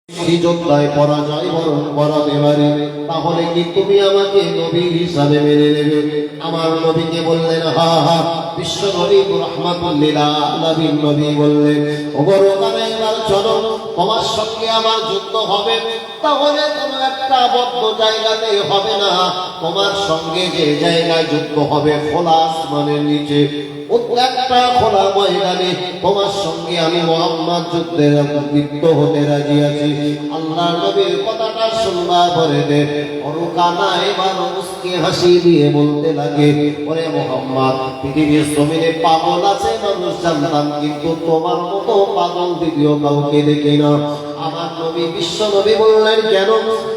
যোদ্ধায় পরাজয় বরণ করাতে পারে, তাহলে কি তুমি আমাকে নবী হিসাবে মেনে নেবে? আমার নবীকে বললেন হা হা। বিশ্ব নবী রাহমাতুল লিল আলামিন নবী বললেন, ওগো রোকানা, এবার চলো, তোমার সঙ্গে আমার যুদ্ধ হবে। তাহলে কোনো একটা বদ্ধ জায়গাতে হবে না, তোমার সঙ্গে যে জায়গায় যুদ্ধ হবে খোলা আসমানের নিচে, একটা খোলা ময়দানে তোমার সঙ্গে আমি মুহাম্মদ যুদ্ধে লিপ্ত হতে রাজি আছি। আল্লাহ নবীর কথাটা শুনবা পরে দে রোকানা এবার মুস্কি হাসি দিয়ে বলতে লাগে, ওরে মুহাম্মদ, পৃথিবীর জমিনে পাগল আছে মানুষ জানতাম, কিন্তু তোমার মতো পাগল দ্বিতীয় কাউকে দেখি না। আমার নবী বিশ্ব নবী বললেন, কেন?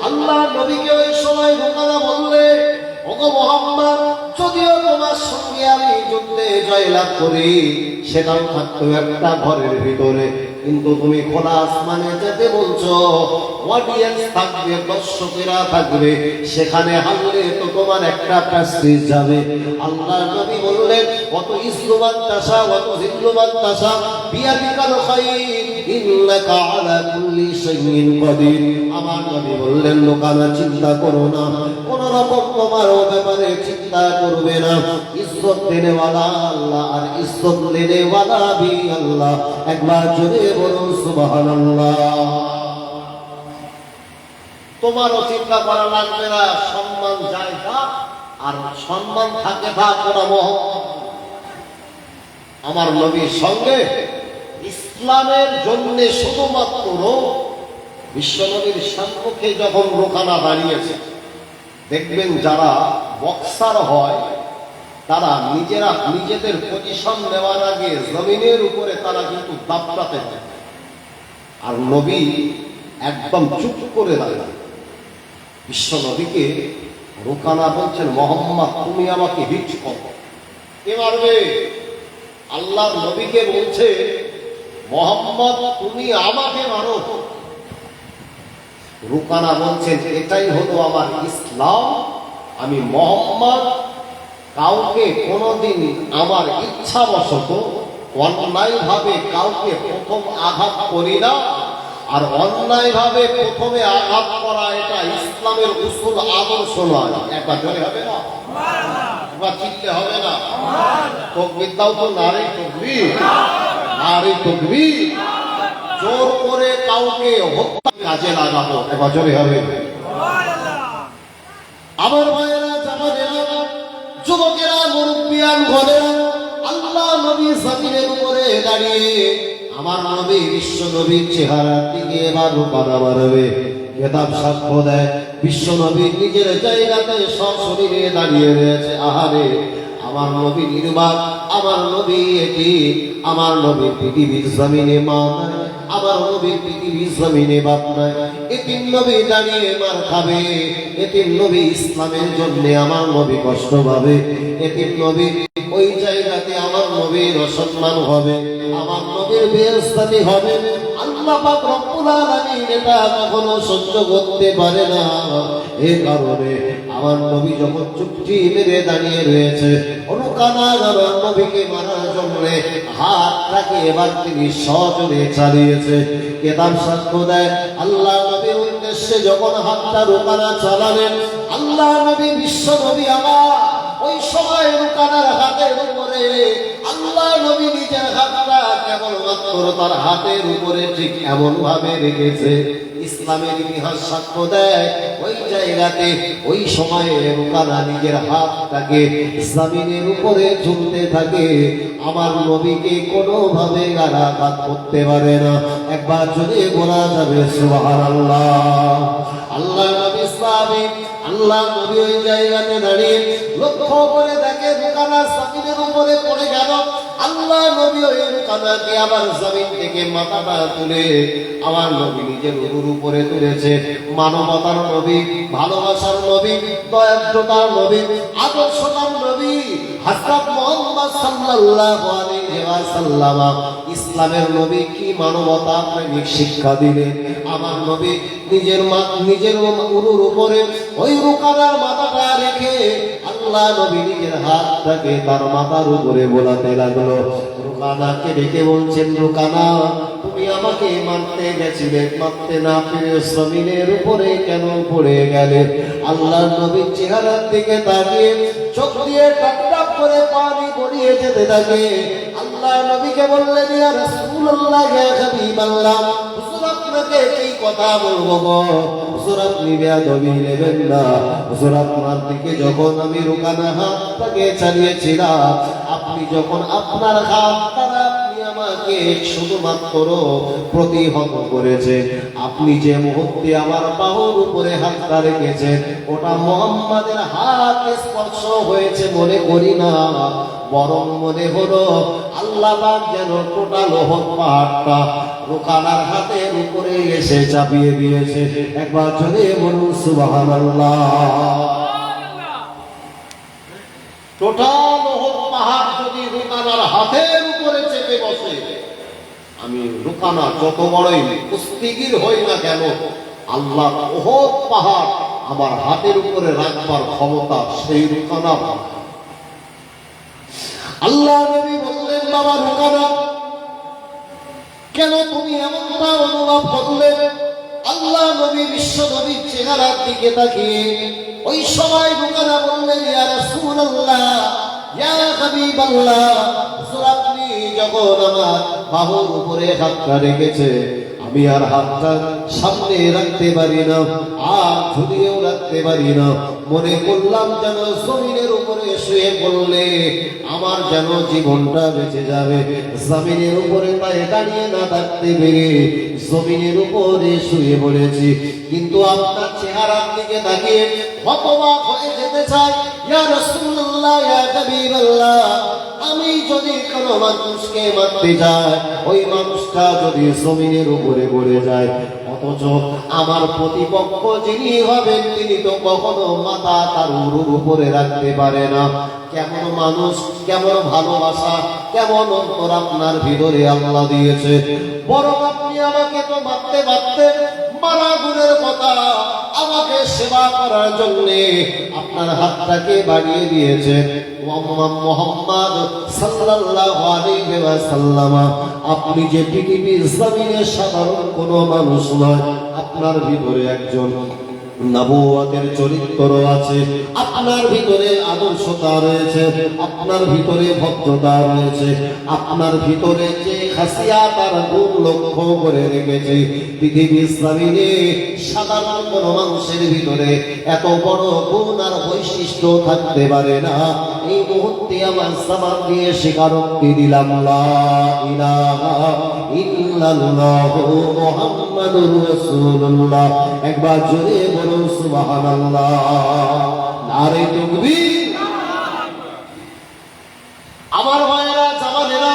আল্লাহ নবীকে ওই সময় রোকানা বললে, ওগো মুহাম্মদ, যদিও তোমার সঙ্গে আমি যুদ্ধে জয়লাভ করি, সেটাও থাকতো একটা ঘরের ভিতরে, কিন্তু তুমি খোলা আসমানে যেতে বলছো, অডিয়েন্স থাকবে, দর্শকেরা থাকবে, সেখানে হারলে তো তোমার একটা প্রেস্টিজ যাবে। আল্লাহ নবী বললেন, অত ইসলুমান তাসা অত হিল্লুমান তাসা বিয়াদিকাল খাইর ইন্নাকা আলা কুল্লি শাইইন কাদির। আমার নবী বললেন, লোকানা চিন্তা করো না, কোন রকম তোমার ব্যাপারে চিন্তা করবে না। ইজ্জত দেনেওয়ালা আল্লাহ, আর ইজ্জত লেনেওয়ালা ভি আল্লাহ। একবার জোরে বলুন সুবহানাল্লাহ। তোমারও চিন্তা করা লাগবে না, সম্মান যায় থাক, আর সম্মান থাকে থাক ওরা মুহাম্মদ আমার নবীর সঙ্গে ইসলামের জন্য শুধুমাত্র বিশ্বনবীর সম্মুখে যখন রোকানা দাঁড়িয়েছে, দেখবেন যারা বক্সার হয় তারা নিজেদের পজিশন নেওয়ার আগে জমিনের উপরে তারা কিন্তু দাপটাতে থাকে, আর নবী একদম চুপ করে দাঁড়ায়। বিশ্ব নবীকে রোকানা বলছেন, মুহাম্মদ, তুমি আমাকে হিট করো, কে মারবে? আল্লাহর নবীকে বলছে, মুহাম্মদ, তুমি আমাকে মারো। রোকানা বলছেন, এটাই হলো আমার ইসলাম। আমি মুহাম্মদ কাউকে কোনোদিন আমার ইচ্ছাবশত অন্যায়ভাবে কাউকে প্রথম আঘাত করি না, আর অন্যায়ভাবে প্রথমে আঘাত করা এটা ইসলামের উসুল আদর্শ নয়। একটা জোরে হবে না, এবার চিনতে হবে না। তাকবীর দাও তো, নারে তাকবীর, নারে তাকবীর। জোর করে কাউকে হত্যা কাজে লাগাবো, এবার জোরে হবে। আমার ভাইয়েরা, জামানেরা, যুবকেরা, মুরব্বিয়ান ঘরেরা, আল্লাহ নবী জমিনের উপরে দাঁড়িয়ে আমার নবী বিশ্ব নবীর চেহারার দিকে এবার রোকানা মারবে। কিতাব সাক্ষ্য দেয়, বিশ্ব নবী নিজের জায়গাতে সশরীরে দাঁড়িয়ে রয়েছে। আহারে, আমার নবী নির্বাক, আমার নবী এটি, আমার নবী পৃথিবীর জমিনে মা নাই, আমার নবী পৃথিবীর জমিনে বাপ নাই। এতিম নবী দাঁড়িয়ে মার খাবে, এতিম নবী ইসলামের জন্য আমার নবী কষ্ট পাবে, এতিম নবী ওই জায়গাতে আমার নবীর অসম্মান হবে, আমার নবীর বেইজ্জতি হবে। আল্লাহ পাক রব্বুল আলামিন এটা কখনো সহ্য করতে পারে না। এই কারণে আমার নবী যখন চুপটি মেরে দাঁড়িয়ে রয়েছে, রোকানা আমার নবীকে মারার জন্য হাতটাকে এবার তিনি সজোরে চালিয়েছে। কিতাব সাক্ষ্য দেয়, আল্লাহ নবীর উদ্দেশ্যে যখন হাতটা রোকানা চালালেন, আল্লাহ নবী বিশ্ব নবী আমার ওই সময় রোকানার হাতের উপরে আল্লাহ নবী নিজের হাতটা কেবলমাত্র তার হাতের উপরে ঠিক এমন ভাবে রেখেছে। ইসলামের ইতিহাস সাক্ষ্য দেয়, ওই জায়গাতে ওই সময়ে রোকানা নিজের হাতটাকে জমিনের উপরে ঝুলতে থাকে। আমার নবীকে কোনোভাবে আঘাত করতে পারে না। একবার যদি বলা যাবে সুবহানাল্লাহ। আল্লাহ নবী সাহাবী, আল্লাহ নবী ওই জায়গাতে দাঁড়িয়ে লক্ষ্য করে দেখে রোকানা জমিনের উপরে পড়ে গেল। আল্লাহ নবী ওই রোকানাকে আবার জমিন থেকে মাথাটা তুলে আমার নবী নিজের উরুর উপরে তুলেছে। মানবতার নবী, ভালোবাসার নবী, দয়াদ্রতার নবী, আদর্শতার নবী হযরত মুহাম্মদ সাল্লাল্লাহু আলাইহি ওয়াসাল্লাম ইসলামের নবী কি মানবতা প্রেমিক শিক্ষা দিলেন। আমার নবী নিজের উরুর উপরে ওই রোকানার মাথাটা রেখে আল্লাহ নবী নিজের হাতটাকে তার মাথার উপরে বোলাতে লাগলো। রুকানাকে ডেকে বলছেন, রুকানা তুমি আমাকে মারতে গেছিলে, মারতে না পেরে জমিনের উপরে কেন পড়ে গেলে? আল্লাহর নবীর চেহারার দিকে তাকিয়ে চোখ দিয়ে টপ টপ করে পানি গড়িয়ে যেতে থাকে। আল্লাহ নবীকে বললেন, ইয়া রাসূলুল্লাহ, ইয়া হাবিবাল্লাহ, হুজুর আপনাকে কি কথা বলবো গো? হুজুর আপনি বেয়াদবি নেবেন না। হুজুর আপনার দিকে যখন আমি রুকানা হাতটাকে চালিয়েছিলাম, আপনি যখন আপনার হাত দ্বারা আপনি আমাকে শুধুমাত্র প্রতিহত করেছে, আপনি যে মুহূর্তে আমার বাহুর উপরে হাতটা রেখেছেন, ওটা মুহাম্মাদের হাত স্পর্শ হয়েছে মনে করি না, বরং মনে হলো আল্লাহ পাক যেন টোটাল ওহদ পাহাড়টা রুকানার হাতের উপরে এসে চাপিয়ে দিয়েছে। একবার জোরে বলুন সুবহানাল্লাহ। টোটাল ওহদ পাহাড় যদি রুকানার হাতের উপরে চেপে বসে, আমি রুকানা যত বড়ই কুস্তিগীর হই না কেন, আল্লাহ ওহদ পাহাড় আমার হাতের উপরে রাখবার ক্ষমতা সেই রুকানা। আল্লাহ নবী বললেন, বাবা রুকানা, কেন তুমি এমনটা অনুভব করলে? আল্লাহ নবী বিশ্ব নবীর চেহারার দিকে তাকিয়ে ওই সময় রুকানা বললেন, ইয়া রাসূলুল্লাহ, ইয়া হাবিবাল্লাহ, হুজুর আপনি যখন আমার বাহুর উপরে হাতটা রেখেছে, আমি আর হাতটা সামনে রাখতে পারি না, আর ঝুলিয়েও রাখতে পারি না। মনে করলাম যেন জমিনের উপরে শুয়ে পড়লে আমার যেন জীবনটা বেঁচে যাবে। জমিনের উপরে তাই দাঁড়িয়ে না থাকতে পেরে জমিনের উপরে শুয়ে পড়েছি। কিন্তু আপনার চেহারার দিকে তাকিয়ে হতবাক হয়ে যেতে চাই। ইয়া রাসূলুল্লাহ, ইয়া হাবিবাল্লাহ, আমি যদি কোনো মানুষকে মারতে যাই, ওই মানুষটা যদি জমিনের উপরে পড়ে যায়, অথচ আমার প্রতিপক্ষ যিনি হবেন তিনি তো কখনো মাথা তার উরুর উপরে রাখতে পারে না। কেমন মানুষ, কেমন ভালোবাসা, কেমন অন্তর আপনার ভিতরে আল্লাহ দিয়েছে। বরং আপনি আমাকে তো মারতে মারতে মারা গুণের কথা, আমাকে সেবা করার জন্য আপনার হাতটাকে বাড়িয়ে দিয়েছেন। মুহাম্মদ সাল্লাল্লাহু আলাইহি ওয়াসাল্লাম, আপনি যে পৃথিবীর জমিনে সাধারণ কোনো মানুষ নয়, আপনার ভিতরে একজন নবুয়তের চরিত্র আছে, আপনার ভিতরে আদর্শতা রয়েছে, আপনার ভিতরে ভদ্রতা রয়েছে, আপনার ভিতরে যে খাসিয়াত আর গুণ লক্ষ্য করে রেখেছে, পৃথিবীর জমিনে সাধারণ কোনো মানুষের ভিতরে এত বড় গুণ আর বৈশিষ্ট্য থাকতে পারে না। এই মুহূর্তে আমার সামান দিয়ে স্বীকারোক্তি দিলাম, লা ইলাহা ইল্লাল্লাহু মুহাম্মাদুর রাসূলুল্লাহ। একবার জোরে বলুন সুবহানাল্লাহ, নারে তাকবীর। আমার ভাইয়েরা, জামানেরা,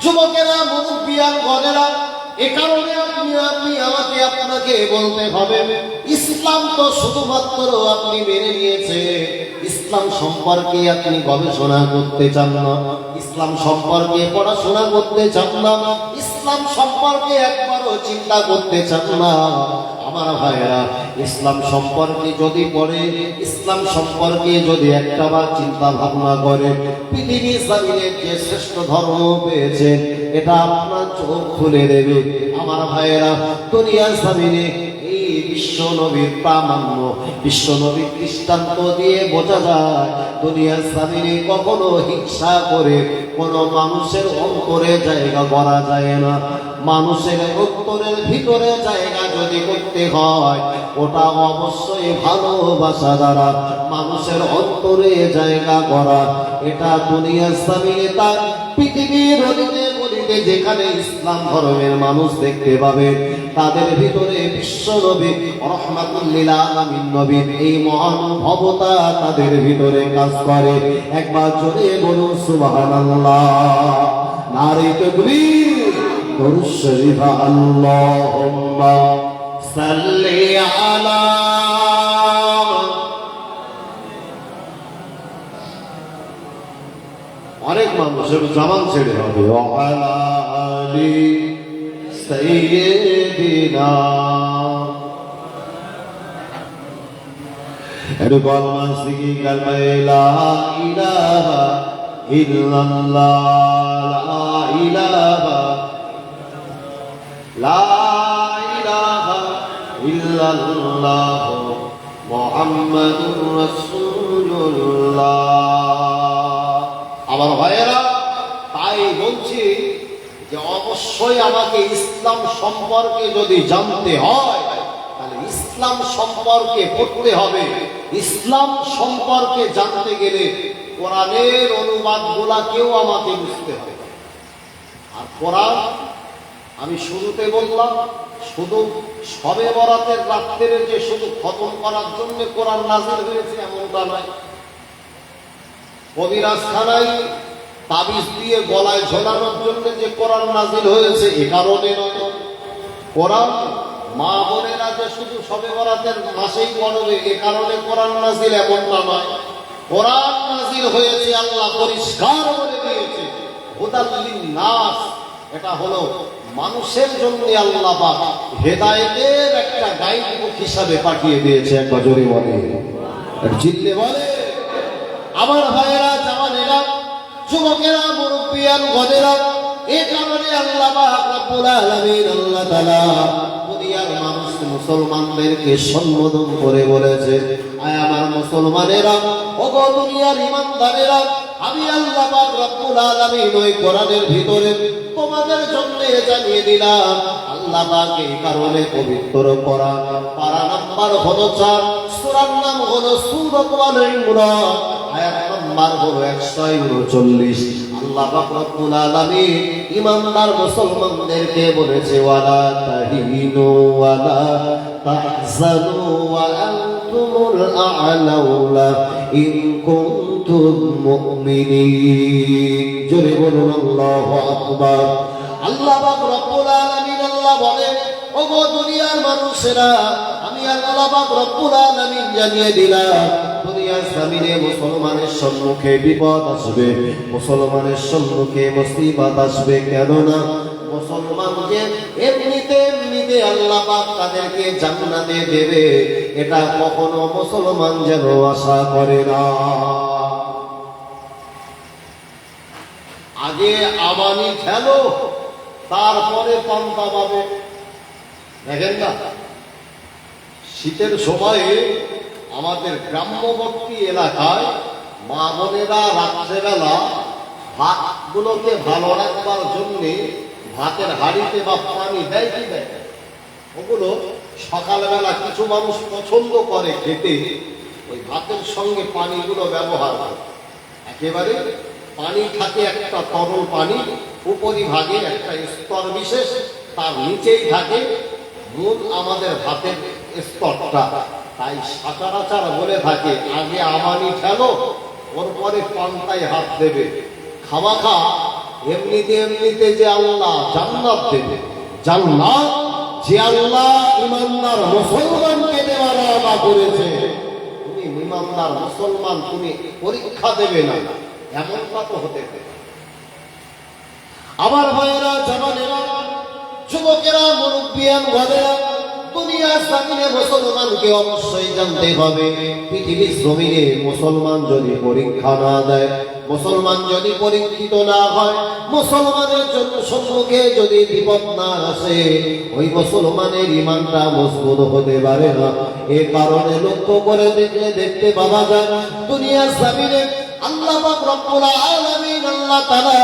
যুবকেরা, মুরব্বিয়ান গণেরা, এ কারণে আপনি আমাকে আপনাকে বলতে হবে, ইসলাম তো শুধুমাত্র আপনি মেনে নিয়েছে, ইসলাম সম্পর্কে আপনি গবেষণা করতে চান না, ইসলাম সম্পর্কে পড়াশোনা করতে চান না, ইসলাম সম্পর্কে একবারও চিন্তা করতে চান না। আমার ভাইয়েরা, ইসলাম সম্পর্কে যদি পড়ে, ইসলাম সম্পর্কে যদি একটাবার চিন্তা ভাবনা করে, পৃথিবীর জমিনে যে শ্রেষ্ঠ ধর্ম পেয়েছে এটা আপনার চোখ খুলে দেবে। আমার ভাইয়েরা, দুনিয়ার জমিনে এই বিশ্ব নবীর প্রামাণ্য, বিশ্ব নবীর দৃষ্টান্ত দিয়ে বোঝা যায়, দুনিয়ার জমিনে কখনো হিংসা করে কোনো মানুষের অন্তরে জায়গা করা যায় না। মানুষের অন্তরের ভিতরে জায়গা যদি করতে হয়, ওটা অবশ্যই ভালোবাসা দ্বারা মানুষের অন্তরে জায়গা করা। এটা দুনিয়ার জমিনে তার পৃথিবীর অলিতে গলিতে যেখানে ইসলাম ধর্মের মানুষ দেখতে পাবে, তাদের ভিতরে বিশ্ব নবী রাহমাতুল লিল আলামিন নবীর এই মহানুভবতা তাদের ভিতরে কাজ করে। একবার জোরে বলুন সুবহানাল্লাহ, নারে তাকবীর। দরুদ শরীফ, আল্লাহুম্মা সাল্লি আলা, অনেক মানুষের জামান ছেড়ে হবে, ওয়ালা আলি সাইয়্যিদিনা, এরকম মাসিকি কালমা লা ইলাহা ইল্লাল্লাহ, লা লা ইলাহা ইল্লাল্লাহ মুহাম্মাদুর রাসূলুল্লাহ। আমার ভাইয়েরা, তাই বলছি যে অবশ্যই আমাকে ইসলাম সম্পর্কে যদি জানতে হয় তাহলে ইসলাম সম্পর্কে পড়তে হবে। ইসলাম সম্পর্কে জানতে গেলে কোরআনের অনুবাদগুলাকেও আমাকে বুঝতে হবে। আর কোরআন আমি শুরুতে বললাম, শুধু শবে বরাতের রাত্রে যে শুধু খতম করার জন্য কোরআন নাযিল হয়েছে এমনটা নয়। কবিরাজখানায় তাবিজ দিয়ে গলায় ঝোলানোর জন্য যে কোরআন নাযিল হয়েছে এ কারণে নয়। কোরআন মা বোনেরা যে শুধু শবে বরাতের মাসেই পড়বে এ কারণে কোরআন নাযিল এমনটা নয়। কোরআন নাযিল হয়েছে আল্লাহ পরিষ্কার করে দিয়েছে হুদাল লিন-নাস, এটা হলো মানুষের জন্য আল্লাহ পাক হেদায়েতের একটা গাইড বুক হিসাবে পাঠিয়ে দিয়েছে। একবার জোরে বলে, জিল্লে বলে। আমার ভাইয়েরা, জামানেরা, যুবকেরা, মুরব্বিয়ান গদেরা, এই কারণে আল্লাহ পাক রব্বুল আলামিন আল্লাহ তাআলা দুনিয়ার মানুষ মুসলমানদেরকে সম্বোধন করে বলেছে, আয় আমার মুসলমানেরা, ওগো দুনিয়ার ঈমানদারেরা, আমি আল্লাহ পাক রব্বুল আলামিন ওই কোরআনের ভিতরে তোমাদের জন্য জানিয়ে দিলাম। আল্লাহ পাক এই কারণে পবিত্র কোরআন পারা নাম্বার হলো 4, সূরার নাম হলো সূরাতুল আল-ইমরান, আয়াত নাম্বার হলো 139। আল্লাহ পাক রব্বুল আলামিন ঈমানদার মুসলমানদেরকে বলেছে, ওয়ালা তাহিনু ওয়ালা তাহজানু ওয়া আনতুমুল আ'লাউনা ইন কুনতুম মুমিনিন। জোরে বলুন আল্লাহু আকবার। আল্লাহ পাক রব্বুল আলামিন আল্লাহ বলেন, ওগো দুনিয়ার মানুষেরা, আমি আল্লাহ পাক রব্বুল আলামিন জানিয়ে দিলাম দুনিয়ার জমিনে মুসলমানের সম্মুখে বিপদ আসবে, মুসলমানের সম্মুখে মুসিবত আসবে। কেননা মুসলমানকে এমনিতে আল্লাহ পাক তাদেরকে জান্নাতে দেবে, এটা কখনো মুসলমান যেন আশা করে না। আগে আমানি খেলো, তারপরে পান্তা পাবে। দেখেন না, শীতের সময়ে আমাদের গ্রাম্যবর্তী এলাকায় মা বোনেরা রাত্রেবেলা ভাতগুলোকে ভালো রাখবার জন্য ভাতের হাঁড়িতে বা পানি দেয় কি দেয়? ওগুলো সকালবেলা কিছু মানুষ পছন্দ করে খেতে, ওই ভাতের সঙ্গে পানিগুলো ব্যবহার করে। একেবারে পানি থাকে একটা তরল পানি, উপরিভাগে একটা স্তর বিশেষ, তার নিচেই থাকে মূল আমাদের ভাতের স্তরটা। তাই সচরাচর বলে থাকে আগে আমানি খেলো, ওর পরে পান্তায় হাত দেবে। খামাখা এমনিতে যে আল্লাহ জান্নাত দেবে, জান্নাত যে আল্লাহ ঈমানদার মুসলমানকে দেওয়ার ওয়াদা করেছে, তুমি ঈমানদার মুসলমান, তুমি পরীক্ষা দেবে না, এমনটা তো হতে পারে। আমার ভাইয়েরা, জামানেরা, যুবকেরা, মুরব্বিয়ান গদেরা, দুনিয়ার জমিনে মুসলমানকে অবশ্যই জানতে হবে। পৃথিবীর জমিনে মুসলমান যদি পরীক্ষা না দেয়, মুসলমান যদি পরীক্ষিত না হয়, মুসলমানের জন্য সম্মুখে যদি বিপদ না আসে, ওই মুসলমানের ঈমানটা মজবুত হতে পারে না। এ কারণে লক্ষ্য করে দেখতে পাওয়া যায় দুনিয়ার জমিনে আল্লাহ পাক রব্বুল আলামিন আল্লাহ তাআলা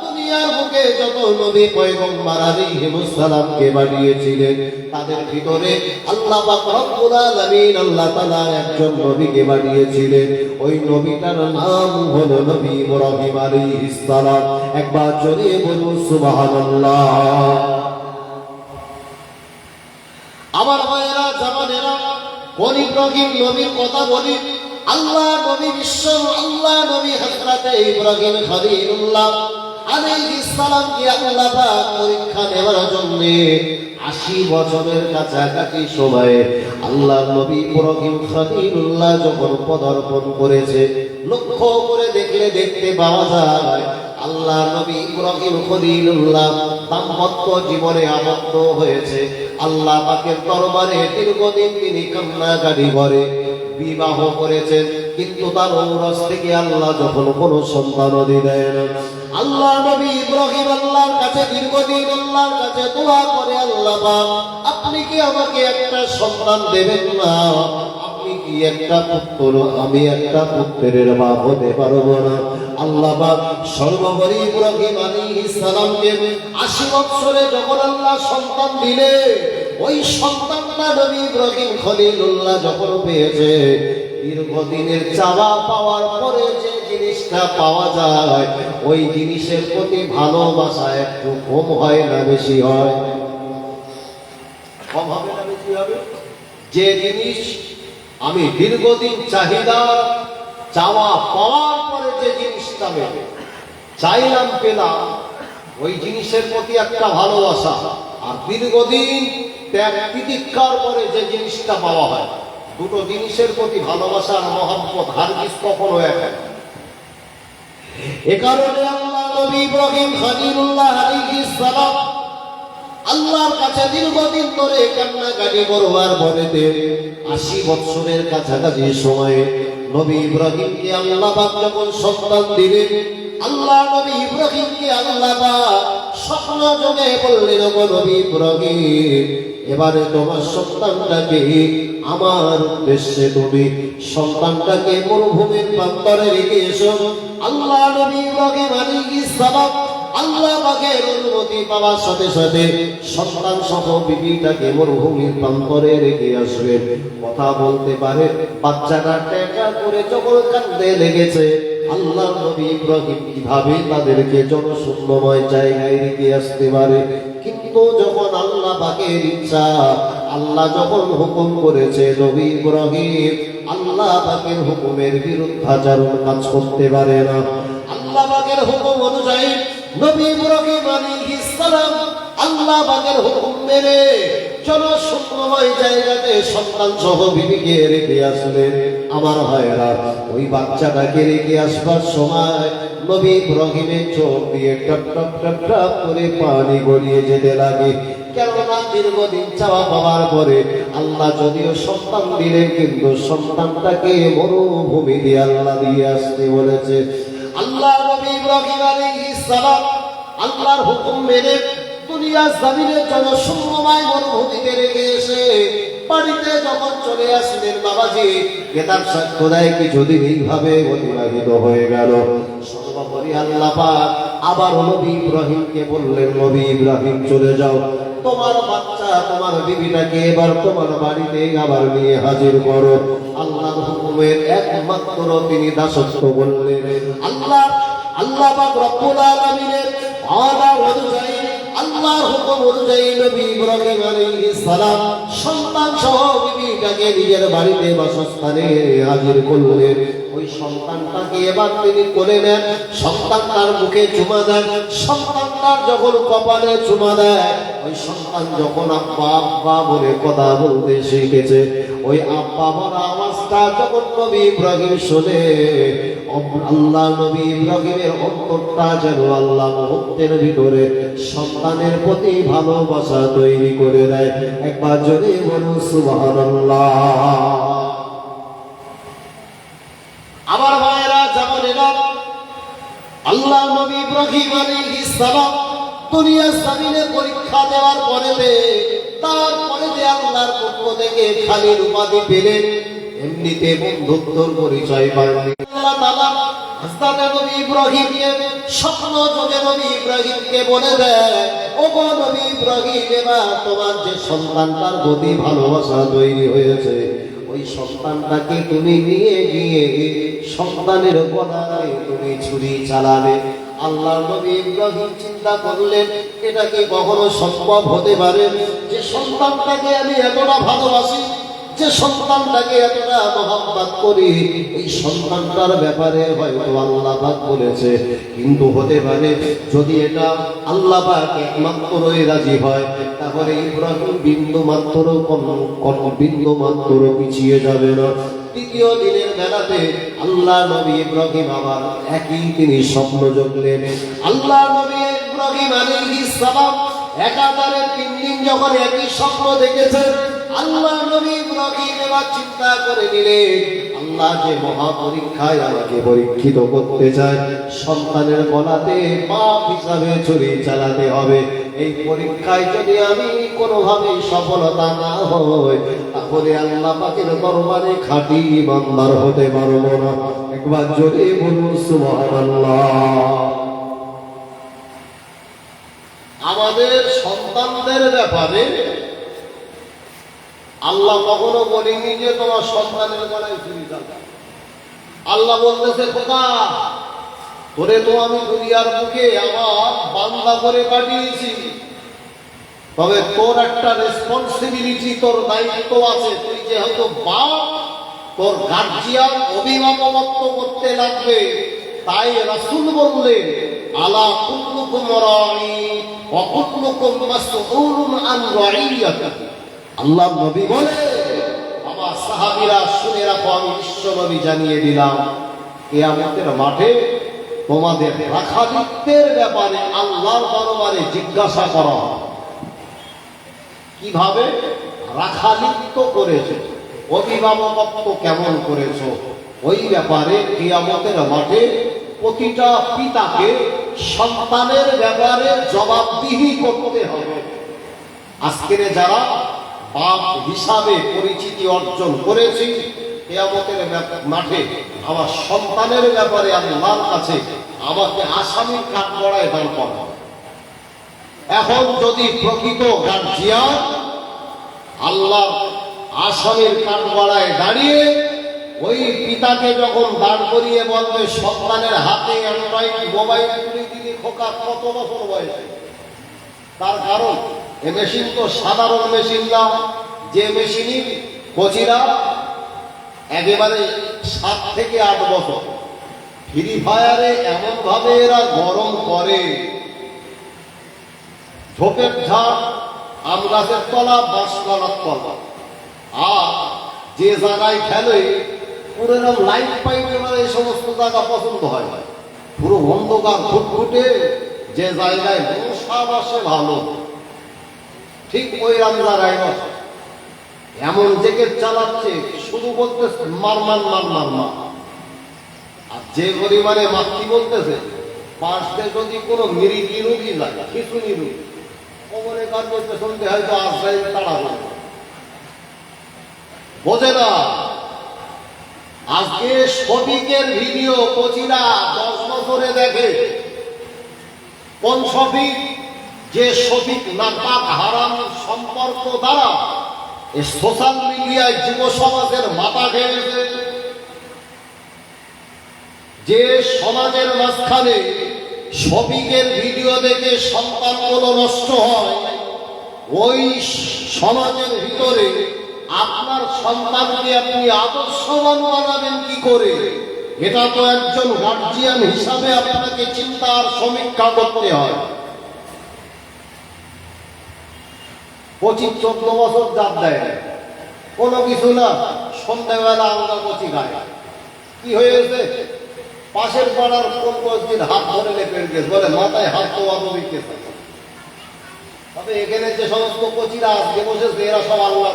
দুনিয়ার বুকে যত নবী পয়গম্বর আলাইহিস সালামকে পাঠিয়েছিলেন, তাদের ভিতরে আল্লাহ পাক রব্বুল আলামিন আল্লাহ তাআলা একজন নবীকে পাঠিয়েছিলেন। ওই নবীটার নাম হলো নবী ইব্রাহিম আলাইহিস সালাম। একবার জোরে বলুন সুবহানাল্লাহ। আমার ভাইয়েরা, জামানেরা, কোন ইব্রাহিম নবীর কথা বলি? আল্লাহ নবী আল্লাহ নবী হযরতে ইব্রাহিম খলিলুল্লাহ আলাইহিস সালামকে আল্লাহ পাক পরীক্ষা নেওয়ার জন্য 80 বছরের কাছাকাছি সময়ে আল্লাহ নবী ইব্রাহিম খলিলুল্লাহ যখন পদার্পণ করেছে, লক্ষ্য করে দেখতে পাওয়া যায় আল্লাহ নবী ইব্রাহিম খলিলুল্লাহ দাম্পত্য জীবনে আবদ্ধ হয়েছে। আল্লাহ পাকের দরবারে দীর্ঘদিন তিনি কান্নাকাটি করে বিবাহ করেছেন, কিন্তু তার ঔরস থেকে আল্লাহ যখন কোনো সন্তান দিলেন, আল্লাহ নবী ইব্রাহিম আল্লাহর কাছে দীর্ঘদিন আল্লাহর কাছে দোয়া করে, আল্লাহ পাক আপনি কি আমাকে একটা সন্তান দেবেন না? আপনি কি একটা পুত্র, আমি একটা পুত্রের মা হতে পারবো না? আল্লাহ পাক সর্বোপরি ইব্রাহিম আলাইহিস সালামকে 80 বছরে যখন আল্লাহ সন্তান দিলে, ওই সন্তানটা নবী ইব্রাহিম খলিলুল্লাহ যখন পেয়েছে, দীর্ঘদিনের চাওয়া পাওয়ার পরে যে জিনিসটা পাওয়া যায়, ওই জিনিসের প্রতি ভালোবাসা একটু কম হয় না বেশি হয়? কম হবে না বেশি হবে? যে জিনিস আমি দীর্ঘদিন চাহিদা চাওয়া পাওয়ার পরে যে জিনিসটা আমি চাইলাম পেলাম, ওই জিনিসের প্রতি একটা ভালোবাসা, আর দীর্ঘদিন ত্যাগ তিতিক্ষার পরে যে জিনিসটা পাওয়া হয়, দুটো জিনিসের প্রতি ভালোবাসার মহব্বত হারগিজ কখনো এক হয় না। এ কারণে আল্লাহ নবী ইব্রাহিম খলিলুল্লাহ আলাইহিস সালাম আল্লাহর কাছে দীর্ঘদিন ধরে কান্নাকাটি করবার পরেতে 80 বছরের কাছাকাছি সময়ে নবী ইব্রাহিমকে আল্লাহ পাক যখন সন্তান দিলেন, আল্লাহ নবী ইব্রাহিমকে আল্লাহ পাক স্বপ্ন যোগে বললেন, ওগো নবী ইব্রাহিম, এবারে তোমার সন্তানটাকে আমার উদ্দেশ্যে তুমি সন্তানটাকে মরুভূমির প্রান্তরে রেখে এসো। আল্লাহ নবী ইব্রাহিম আলাইহিস সালাম আল্লাহ পাকের অনুমতি পাওয়ার সাথে সাথে সন্তান সহ বিবিটাকে মরুভূমির প্রান্তরে রেখে আসবেন। কথা বলতে পারে, বাচ্চাটা টেকা করে যখন কাঁদতে লেগেছে, আল্লাহ নবী ইব্রাহিম কিভাবে তাদেরকে জনশূন্যময় জায়গায় রেখে আসতে পারে? কিন্তু যখন আল্লাহ পাকের ইচ্ছা, আল্লাহ যখন হুকুম করেছে, নবী ইব্রাহিম আল্লাহ পাকের হুকুমের বিরুদ্ধাচরণ কাজ করতে পারে না। আল্লাহ পাকের হুকুম অনুযায়ী নবী ইব্রাহিম আলাইহিস সালাম আল্লাহ পাকের হুকুম মেনে জনশূন্যময় জায়গাতে সন্তান সহ বিবিকে রেখে আসলেন। আমার ভাইরা, ওই বাচ্চাটাকে রেখে আসবার সময় নবী ইব্রাহিমের চোখ দিয়ে টপ টপ টপ টপ করে পানি গড়িয়ে যেতে লাগে। কেননা দীর্ঘদিন চাওয়া পাওয়ার পরে আল্লাহ যদিও সন্তান দিলেন, কিন্তু সন্তানটাকে মরুভূমি দিয়ে আল্লাহ দিয়ে আসতে বলেছে। আল্লাহ নবী ইব্রাহিম আলাইহিস সালাম আল্লাহর হুকুম মেনে দুনিয়ার জমিনে জনশূন্যময় মরুভূমিতে রেখে এসে বাড়িতে যখন চলে আসলেন, বাবাজি কেতাব সাক্ষ্য দেয় কিছুদিন এইভাবে অতিবাহিত হয়ে গেল। সর্বোপরি আল্লাহ পাক আবার নবী ইব্রাহিমকে বললেন, নবী ইব্রাহিম চলে যাও, তোমার বাচ্চা তোমার বিবিটাকে এবার তোমার বাড়িতে আবার নিয়ে হাজির করো। আল্লাহর হুকুমের একমাত্র তিনি দাসত্ব বললেন। আল্লাহ পাক রব্বুল আলামিনের ওয়াদা অনুযায়ী, আল্লাহর হুকুম অনুযায়ী নবী ইব্রাহিম আলাইহিস সালাম সন্তান সহ বিবিটাকে নিজের বাড়িতে বাসস্থানে হাজির করলেন। ওই সন্তানটাকে এবার তিনি কোলে নেন, সন্তানটার মুখে চুমা দেন। সন্তানটার যখন কপালে চুমা দেয়, ওই সন্তান যখন আব্বা আব্বা বলে কথা বলতে শিখেছে, ওই আব্বা বলা আওয়াজটা যখন নবী ইব্রাহিম শোনে, আল্লাহ নবী ইব্রাহিমের অন্তরটা যেন আল্লাহ মুহূর্তের ভিতরে সন্তানের প্রতি ভালোবাসা তৈরি করে দেয়। একবার জোরে বলুন সুবহানাল্লাহ। আমার ভাইয়েরা, যেমন এরা আল্লাহ নবী ইব্রাহিম আলাইহিস সালাম দুনিয়ার জমিনে পরীক্ষা দেওয়ার পরে তারপরে যে আল্লাহর পক্ষ থেকে খালিল উপাধি পেলেন, এমনিতে বন্ধুত্বর পরিচয় পাননি। আল্লাহ তাআলা হযরত নবী ইব্রাহিমকে স্বপ্ন যোগে নবী ইব্রাহিমকে বলে দেয়, ওগো নবী ইব্রাহিম, এবার তোমার যে সন্তানটার প্রতি ভালোবাসা তৈরি হয়েছে, ওই সন্তানটাকে তুমি নিয়ে গিয়ে সন্তানের গলায় তুমি ছুরি চালাবে। আল্লাহ নবী ইব্রাহিম চিন্তা করলেন, এটা কি কখনো সম্ভব হতে পারে যে সন্তানটাকে আমি এতটা ভালোবাসি, যে সন্তানটাকে এতটা মহব্বত করি, এই সন্তানটার ব্যাপারে হয়তো আল্লাহ পাক বলেছে, কিন্তু হতে পারে যদি এটা আল্লাহ পাক একমাত্রই রাজি হয়, তাহলে ইব্রাহিম বিন্দু মাত্র পিছিয়ে যাবে না। তৃতীয় দিনের বেলাতে আল্লাহ নবী ইব্রাহিম আবার একই তিনি স্বপ্ন দেখলেন। আল্লাহ নবী ইব্রাহিম আলাইহিস সালাম একাধারে 3 দিন যখন একই স্বপ্ন দেখেছেন, আল্লাহ নবী ইব্রাহিম এবার চিন্তা করে নিলেন, আল্লাহ যে মহা পরীক্ষায় আমাকে পরীক্ষিত করতে চায়, সন্তানের গলাতে পাপ হিসাবে ছুরি চালাতে হবে। এই পরীক্ষায় যদি আমি কোনোভাবে সফলতা না হই, তাহলে আল্লাহ পাকের দরবারে খাঁটি ইমানদার হতে পারবো না। একবার যদি বলুন সুবহানাল্লাহ। আমাদের সন্তানদের ব্যাপারে আল্লাহ কখনো বলেনি যে তোমার সন্তানের গলায় ছুরি চালাও। আল্লাহ বলতেছে, খোদা তোরে তো আমি দুনিয়ার বুকে আমার বান্দা করে পাঠিয়েছি, তবে তোর একটা রেসপন্সিবিলিটি, তোর দায়িত্ব আছে। তুই যেহেতু বাপ, তোর গার্জিয়ান অভিভাবকত্ব করতে লাগবে। তাই রাসূল বললেন, আলা কুল্লুকুম রাঈ ওয়া কুল্লুকুম মাসউলুন আন রাঈয়াতিহি। আল্লাহ নবী বলে, আমার সাহাবীরা শুনে রাখো, আমি বিশ্ব নবী জানিয়ে দিলাম, কিয়ামতের মাঠে তোমাদের রাখালিত্বের ব্যাপারে আল্লাহর দরবারে জিজ্ঞাসা করা হবে। কিভাবে রাখালিত্ব করেছো, অভিভাবকত্ব কেমন করেছো, ওই ব্যাপারে কিয়ামতের মাঠে প্রতিটা পিতাকে সন্তানের ব্যাপারে জবাবদিহি করতে হবে। আজকের যারা বাপ হিসাবে পরিচিতি অর্জন করেছি, কিয়ামতের মাঠে আমার সন্তানের ব্যাপারে আল্লাহর কাছে আমাকে আসামির কাঠগড়ায় দাঁড় করানো। এখন যদি প্রকৃত গার্জিয়ান আল্লাহ আসামির কাঠগড়ায় দাঁড়িয়ে ওই পিতাকে যখন দাঁড় করিয়ে বলবে, সন্তানের হাতে অ্যান্ড্রয়েড মোবাইল তুলে দিলে খোকা কত বছর বয়সে? তার কারণ এ মেশিন তো সাধারণ মেশিন না, যে মেশিনই কোচিরা একেবারে 7 থেকে 8 বছর। ফ্রি ফায়ারে এমন ভাবে এরা গরম করে, ঝোপের ঝাড়, আম গাছের তলা, বাঁশ তলার তলা, আর যে জায়গায় খেলে পুরো এরকম লাইট পাইপে, মানে এই সমস্ত জায়গা পছন্দ হয় না। পুরো অন্ধকার ফুটফুটে যে জায়গায় মশা বসে ভালো, ঠিক ওই জায়গায় বসে। এমন জেগে চালাচ্ছে, শুধু বলতেছে মারমান মার মার মার। আর যে পরিমাণে মাতৃ বলতেছে, পাশে যদি কোনো নিরীহ রোগী যায়, কিছু নিরোগী কবরে কাজ পেছনতে হয়তো আশ্রয় তাড়া যায়, বোঝে না। আজকে শফিকের ভিডিও কোচিরা 10 বছরে দেখে। কোন শফিক? যে শফিক নাপাক হারাম সম্পর্ক দ্বারা এই সোশ্যাল মিডিয়ায় যুব সমাজের মাথা খেয়েছে, যে সমাজের মাঝখানে শফিকের ভিডিও দেখে সন্তানগুলো নষ্ট হয়, ওই সমাজের ভিতরে আপনার সন্তানকে আপনি আদর্শবান বানাবেন কি করে? এটা তো একজন গার্জিয়ান হিসাবে আপনাকে চিন্তা আর সমীক্ষা করতে হয়। 25-14 বছর জাত দেয় কোনো কিছু না, সন্ধ্যাবেলা আমরা কচি গায়ে কি হয়েছে? পাশের পাড়ার কোন কচির হাত ধরে লেপের গেছে, বলে মাথায় হাত তো আদমি গেছে। তবে এখানে যে সমস্ত কচিরা আজকে বসেছে, এরা সব আল্লাহ,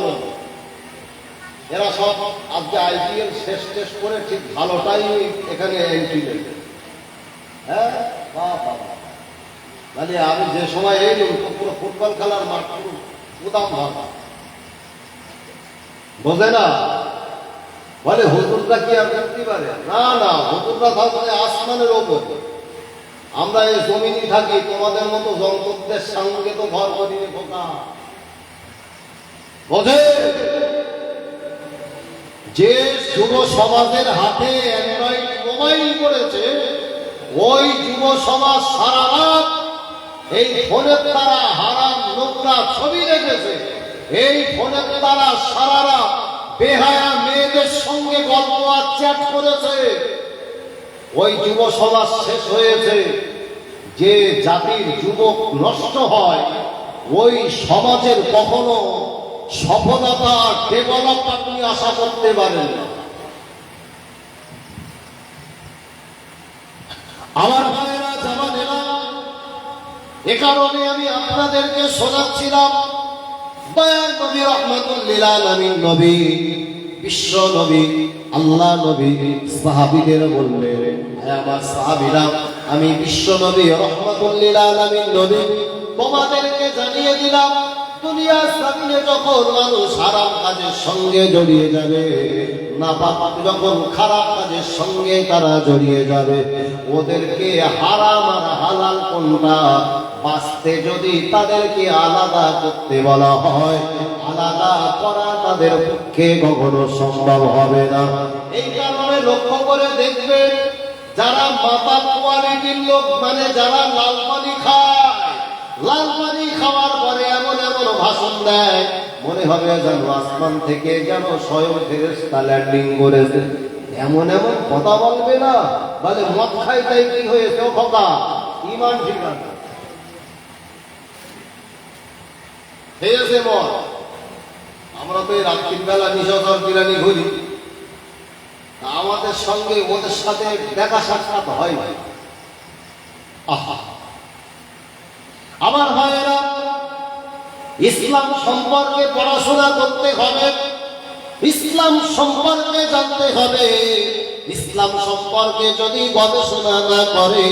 এরা সব আজকে আইপিএল শেষ শেষ করে ঠিক ভালোটাই এখানে এন্ট্রি নেবে। হ্যাঁ, মানে আমি যে সময় এলাম পুরো ফুটবল খেলার মাঠ পুরো উদাম ভাবা, বোঝে না। বলে হুজুররা কি আর করতে পারে? না না, হুজুররা থাকবে আসমানের ওপর, আমরা এই জমিনই থাকি। তোমাদের মতো জনপদের সঙ্গে তো ঘর করিনি খোকা, বোঝে? যে যুব সমাজের হাতে অ্যান্ড্রয়েড মোবাইল করেছে, ওই যুব সমাজ সারা রাত এই ফোনের দ্বারা হারাম নোংরা ছবি দেখেছে, এই ফোনের দ্বারা সারা রাত বেহায়া মেয়েদের সঙ্গে গল্প আর চ্যাট করেছে। ওই যুব সমাজ শেষ হয়েছে। যে জাতির যুবক নষ্ট হয়, ওই সমাজের কখনো সফলতা ডেভেলপ আপনি আশা করতে পারেন না। আমার ভাইয়েরা, জামানেরা, এ কারণে আমি আপনাদেরকে শোনাচ্ছিলাম, দয়ার নবী, রহমাতুল লিল আলামিন নবী, বিশ্ব নবী, আল্লাহ নবী সাহাবীদের বললেন, হে আমার সাহাবীরা, আমি বিশ্ব নবী, রহমাতুল লিল আলামিন নবী তোমাদেরকে জানিয়ে দিলাম, দুনিয়ার জমিনে যখন মানুষ হারাম কাজের সঙ্গে জড়িয়ে যাবে, নাপাক যখন খারাপ কাজের সঙ্গে তারা জড়িয়ে যাবে, ওদেরকে হারাম আর হালাল কোনটা বাঁচতে যদি তাদেরকে আলাদা করতে বলা হয়, আলাদা করা তাদের পক্ষে কখনো সম্ভব হবে না। এই কারণে লক্ষ্য করে দেখবেন, যারা মাথা কোয়ালিটির লোক, মানে যারা লাল পানি খায়, লাল পানি খাওয়ার পরে এমন এমন ভাষণ দেয়, মনে হবে যেন আসমান থেকে যেন স্বয়ং ফেরেশতা ল্যান্ডিং করেছে। এমন এমন কথা বলবে না, বলে মদ খাই তাই কি হয়েছে, ও খোকা ইমান ঠিক আছে খেয়েছে মদ। আমরা তো এই রাত্রির বেলা নিশাচর বিরানি ঘুরি, আমাদের সঙ্গে ওদের সাথে দেখা সাক্ষাৎ হয় ভাই। আহা, আমার ভাইয়েরা, ইসলাম সম্পর্কে পড়াশোনা করতে হবে, ইসলাম সম্পর্কে জানতে হবে। ইসলাম সম্পর্কে যদি গবেষণা না করে,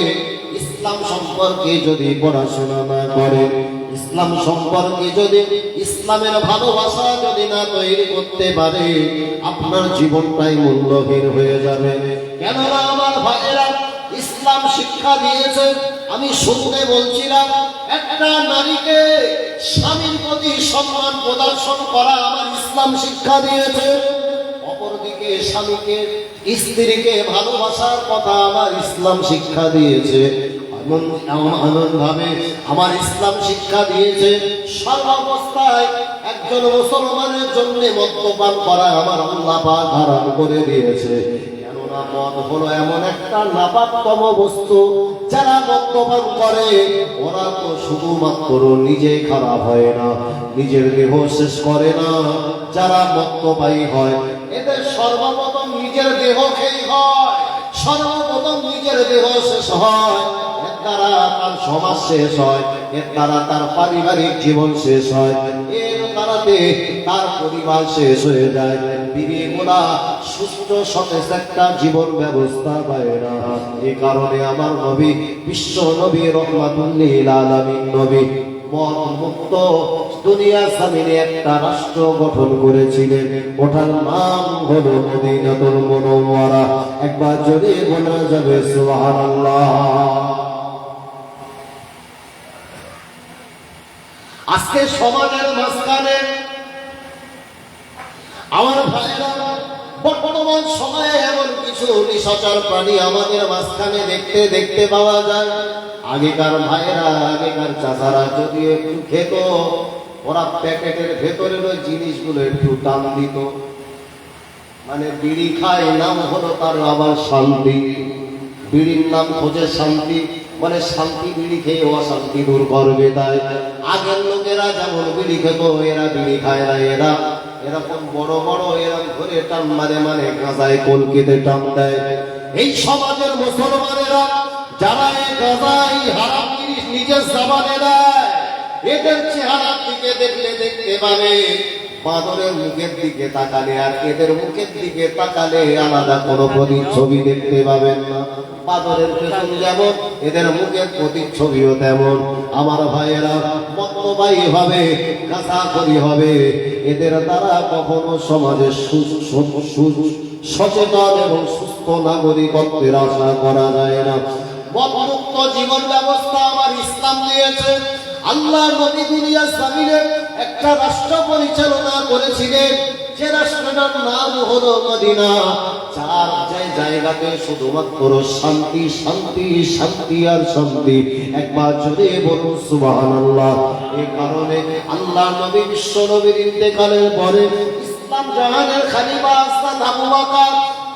ইসলাম সম্পর্কে যদি পড়াশোনা না করে, ইসলাম সম্পর্কে যদি ইসলামের ভালোবাসা যদি না তৈরি করতে পারে, আপনার জীবনটাই মূল্যহীন হয়ে যাবে। কেননা আমার ভাইয়েরা, ইসলাম শিক্ষা দিয়েছে, আমি শুনতে বলছিলাম, একটা নারীকে স্বামীর প্রতি সম্মান প্রদর্শন করা আমার ইসলাম শিক্ষা দিয়েছে। অপরদিকে স্বামীকে, স্ত্রীকে ভালোবাসার কথা আমার ইসলাম শিক্ষা দিয়েছে। এমন ভাবে আমার ইসলাম শিক্ষা দিয়েছে, সর্বাবস্থায় একজন মুসলমানের জন্য মদ্যপান করা আমার আল্লাহ পাক হারাম করে দিয়েছে। মদ হলো এমন একটা নাপাকতম বস্তু, যারা মদ্যপান করে ওরা তো শুধুমাত্র নিজে খারাপ হয় না, নিজের দেহ শেষ করে না। যারা মদ্যপায়ী হয় এদের সর্বপ্রথম নিজের দেহ খেই হয়, সর্বপ্রথম নিজের দেহ শেষ হয়, এর দ্বারা তার সমাজ শেষ হয়, এর দ্বারা তার পারিবারিক জীবন শেষ হয়, এর দ্বারাতে তার পরিবার শেষ হয়ে যায়। বিবিগুলা সুস্থ সতেজ একটা জীবন ব্যবস্থা পায় না। এই কারণে আমার নবী, বিশ্ব নবী, রহমাতুল লিল আলামিন নবী মদ মুক্ত দুনিয়া জমিনে একটা রাষ্ট্র গঠন করেছিলেন। ওটার নাম হলো মদিনাতুল মুনাওয়ারা। একবার জোরে বলা যাবে সুবহানাল্লাহ। আজকে সমাজের মাঝখানে আমার ভাইরা, বর্তমান সময়ে এমন কিছু নিশাচর প্রাণী আমাদের মাঝখানে দেখতে পাওয়া যায়। আগেকার ভাইরা, আগেকার চাচারা যদি একটু খেত, ওরা প্যাকেটের ভেতরের ওই জিনিসগুলো একটু টান দিত, মানে বিড়ি খায়, নাম হলো তার আবার শান্তি, বিড়ির নাম খোঁজে শান্তি, মানে শান্তি বিড়ি খেয়ে অশান্তি দূর করবে। তাই আগের লোকেরা যেমন বিড়ি খেত, এরা বিড়ি খায় না। এরা এরকম বড় বড় এরকম ধরে টান মারে, মানে গাঁজায় কলকিতে টান দেয়। এই সমাজের মুসলমানেরা যারা এই গাঁজাই হারাম জিনিস নিজের জবানে দেয়, এদের চেহারার দিকে দেখতে পাবে বাঁদরের মুখের দিকে তাকালে আর এদের মুখের দিকে তাকালে আলাদা কোনো প্রতিচ্ছবি দেখতে পাবেন না। বাঁদরের পেছন যেমন, এদের মুখের প্রতিচ্ছবিও তেমন। আমার ভাইয়েরা, মদ্যপায়ী হবে, গাঁজাখোরি হবে, এদের দ্বারা কখনো সমাজে সচেতন এবং সুস্থ নাগরিকত্বের আশা করা যায় না। মদমুক্ত জীবন ব্যবস্থা আমার ইসলাম দিয়েছে। আল্লাহ নবী দুনিয়ার জমিনে একটা রাষ্ট্র পরিচালনা করেছিলেন, যে রাষ্ট্রটার নাম হলো মদিনা। চার জায়গাতে শুধুমাত্র শান্তি, শান্তি, শান্তি আর শান্তি। একবার যদি বলুন সুবহানাল্লাহ। এই কারণে আল্লাহ নবী, বিশ্ব নবীর ইন্তেকালের পরে ইসলাম জাহানের খলিফা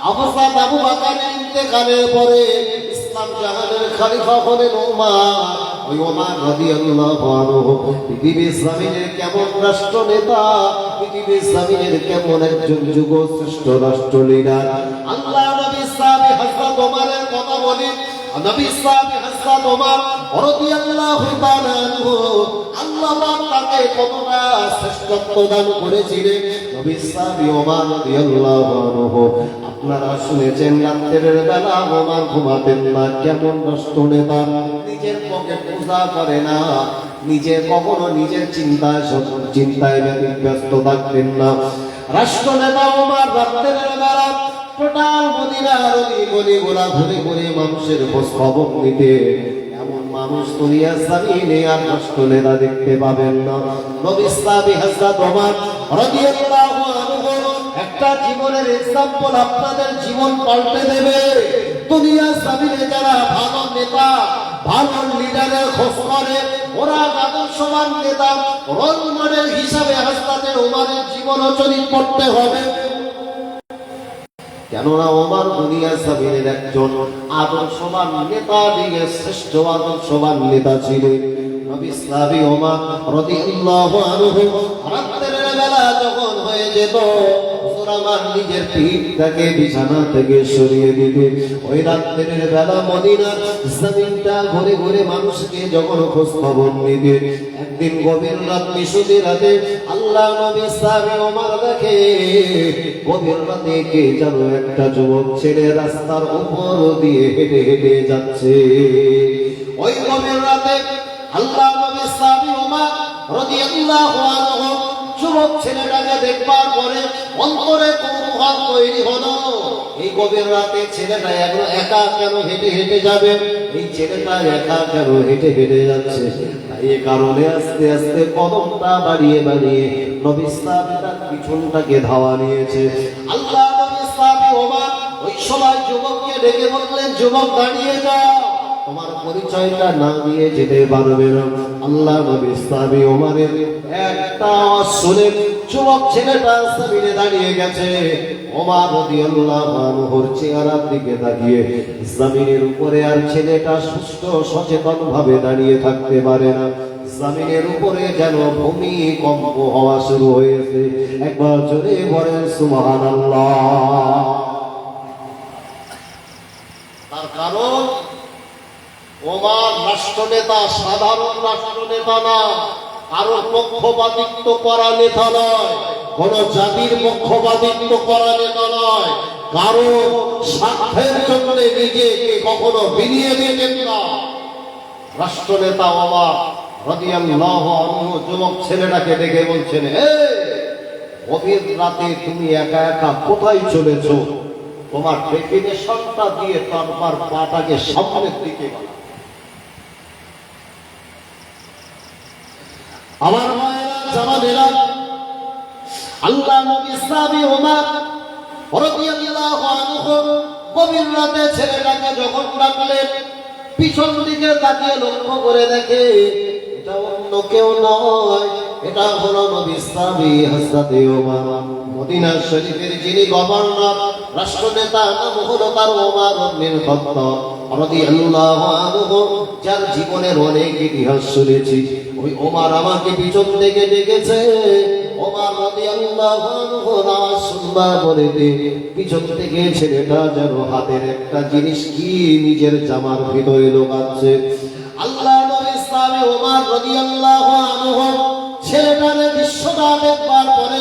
হযরত আবু বকরের ইন্তেকালের পরে ইসলাম জাহানের খলিফা হলেন ওমর। ওই ওমর রাদিয়াল্লাহু আনহু পৃথিবীর জমিনের কেমন রাষ্ট্র নেতা, পৃথিবীর জমিনের কেমন একজন যুগশ্রেষ্ঠ রাষ্ট্র লিডার। আল্লাহ নবী সাহাবী হযরত ওমরের কথা বলি, নবী সাহাবী হযরত ওমর রাদিয়াল্লাহু তাআলা আনহু আল্লাহ পাক তাকে কতটা শ্রেষ্ঠত্ব দান করেছিলেন। নবী সাহাবী ওমর রাদিয়াল্লাহু আনহু আপনারা শুনেছেন রাতের বেলা ওমর ঘুমাতেন না। কেমন নষ্ট নেতা, নিজের পকেট পূজা করে না, নিজে কখনো নিজের চিন্তায় ব্যস্ত থাকতেন না। রাষ্ট্র নেতা ওমর রাতের বেলা টোটাল মদিনার গলি ঘুরে ঘুরে মানুষের খোঁজ খবর নিতে। এমন মানুষ দুনিয়া জমিনে আর রাষ্ট্র নেতা দেখতে পাবেন না। নবী সাহাবী হযরত ওমর রাদিয়াল্লাহু আনহু একটা জীবনের এক্সাম্পল আপনাদের জীবন পাল্টে দেবে। দুনিয়া জমিনে যারা ভালো নেতা, ভালো লিডারের খোঁজ করে, ওরা আদর্শবান নেতা, রোল মডেল হিসাবে হযরত ওমরের জীবন চরিত করতে হবে। কেননা ওমর দুনিয়া জমিনের একজন আদর্শবান নেতা, দিকে শ্রেষ্ঠ আদর্শবান নেতা ছিলেন। নবী সাহাবী ওমর রাদিয়াল্লাহু আনহু রাতের বেলা যখন হয়ে যেত, আমার নিজের পিঠটাকে বিছানা থেকে সরিয়ে দিতেন। ওই রাতের বেলা মদিনার জমিনটা ঘুরে ঘুরে মানুষকে যখন খোঁজ খবর নিতেন, একদিন গভীর রাত নিশুতি রাতে আল্লাহ নবী সাহাবী ওমর দেখে গভীর রাতে কে যেন একটা যুবক ছেলে রাস্তার উপর দিয়ে হেঁটে হেঁটে যাচ্ছে। ওই গভীর রাতে আল্লাহ নবী সাহাবী ওমর রাদিয়াল্লাহু আনহু যুবক ছেলেটাকে দেখবার পরে অন্তরে কৌতূহল তৈরি হলো। এই গভীর রাতে ছেলেটা একা কেন হেঁটে হেঁটে যাবে, এই ছেলেটা একা কেন হেঁটে হেঁটে যাচ্ছে। তাই এই কারণে আস্তে আস্তে কদমটা বাড়িয়ে বাড়িয়ে নবী সাহাবী তার পিছনটাকে ধাওয়া নিয়েছে। আল্লাহ নবী সাহাবী ওমর ওই সময় যুবককে ডেকে বললেন, যুবক দাঁড়িয়ে যাও, তোমার পরিচয়টা না দিয়ে যেতে পারবে না। আল্লাহ নবী সাহাবী ওমরের একটা শুনে যুবক ছেলেটা জমিনে দাঁড়িয়ে গেছে। ওমর রাদিয়াল্লাহু আনহুর চেহারার দিকে তাকিয়ে জমিনের উপরে আর ছেলেটা সুস্থ সচেতন ভাবে দাঁড়িয়ে থাকতে পারে না। জমিনের উপরে যেন ভূমিকম্প হওয়া শুরু হয়েছে। একবার জোরে বলেন সুবহানাল্লাহ। তার কারণ ওমর রাষ্ট্রনেতা, সাধারণ রাষ্ট্রনেতা না, কারোর পক্ষপাতিত্ব করা নেতা নয়, কোন জাতির পক্ষপাতিত্ব করা নেতা নয়, কারো স্বার্থের জন্য নিজেকে কখনো বিলিয়ে দিতেন না। রাষ্ট্রনেতা ওমর রাদিয়াল্লাহু আনহু যুবক ছেলেটাকে ডেকে বলছেন, গভীর রাতে তুমি একা একা কোথায় চলেছ? তোমার ডেফিনেশনটা দিয়ে তোমার পাটাকে সামনের দিকে বাড়াও। আমার মায়েরা জামানেরা, আল্লাহ নবী সাহাবী ওমর রাদিয়াল্লাহু আনহু গভীর রাতে ছেলেটাকে যখন ডাকলেন, পিছন দিকে তাকিয়ে লক্ষ্য করে দেখে এটা অন্য কেউ নয়, এটা হলো নবী সাহাবী হযরত ওমর। মদিনা শরীফের যিনি গভর্নর, রাষ্ট্রনেতা, নাম হলো তার ওমর ইবনুল খাত্তাব রাদিয়াল্লাহু আনহু, যার জীবনের অনেক ইতিহাস শুনেছি। ওই ওমর আমাকে পিছন থেকে ডেকেছে। ওমর রাদিয়াল্লাহু আনহু আওয়াজ শুনবার পরে পিছন থেকে ছেলেটা যেন হাতের একটা জিনিস কি নিজের জামার ভিতরে ঢোকাচ্ছে। আল্লাহ নবী সাহাবী ওমর রাদিয়াল্লাহু আনহু ছেলেটার দৃশ্যটা দেখবার পরে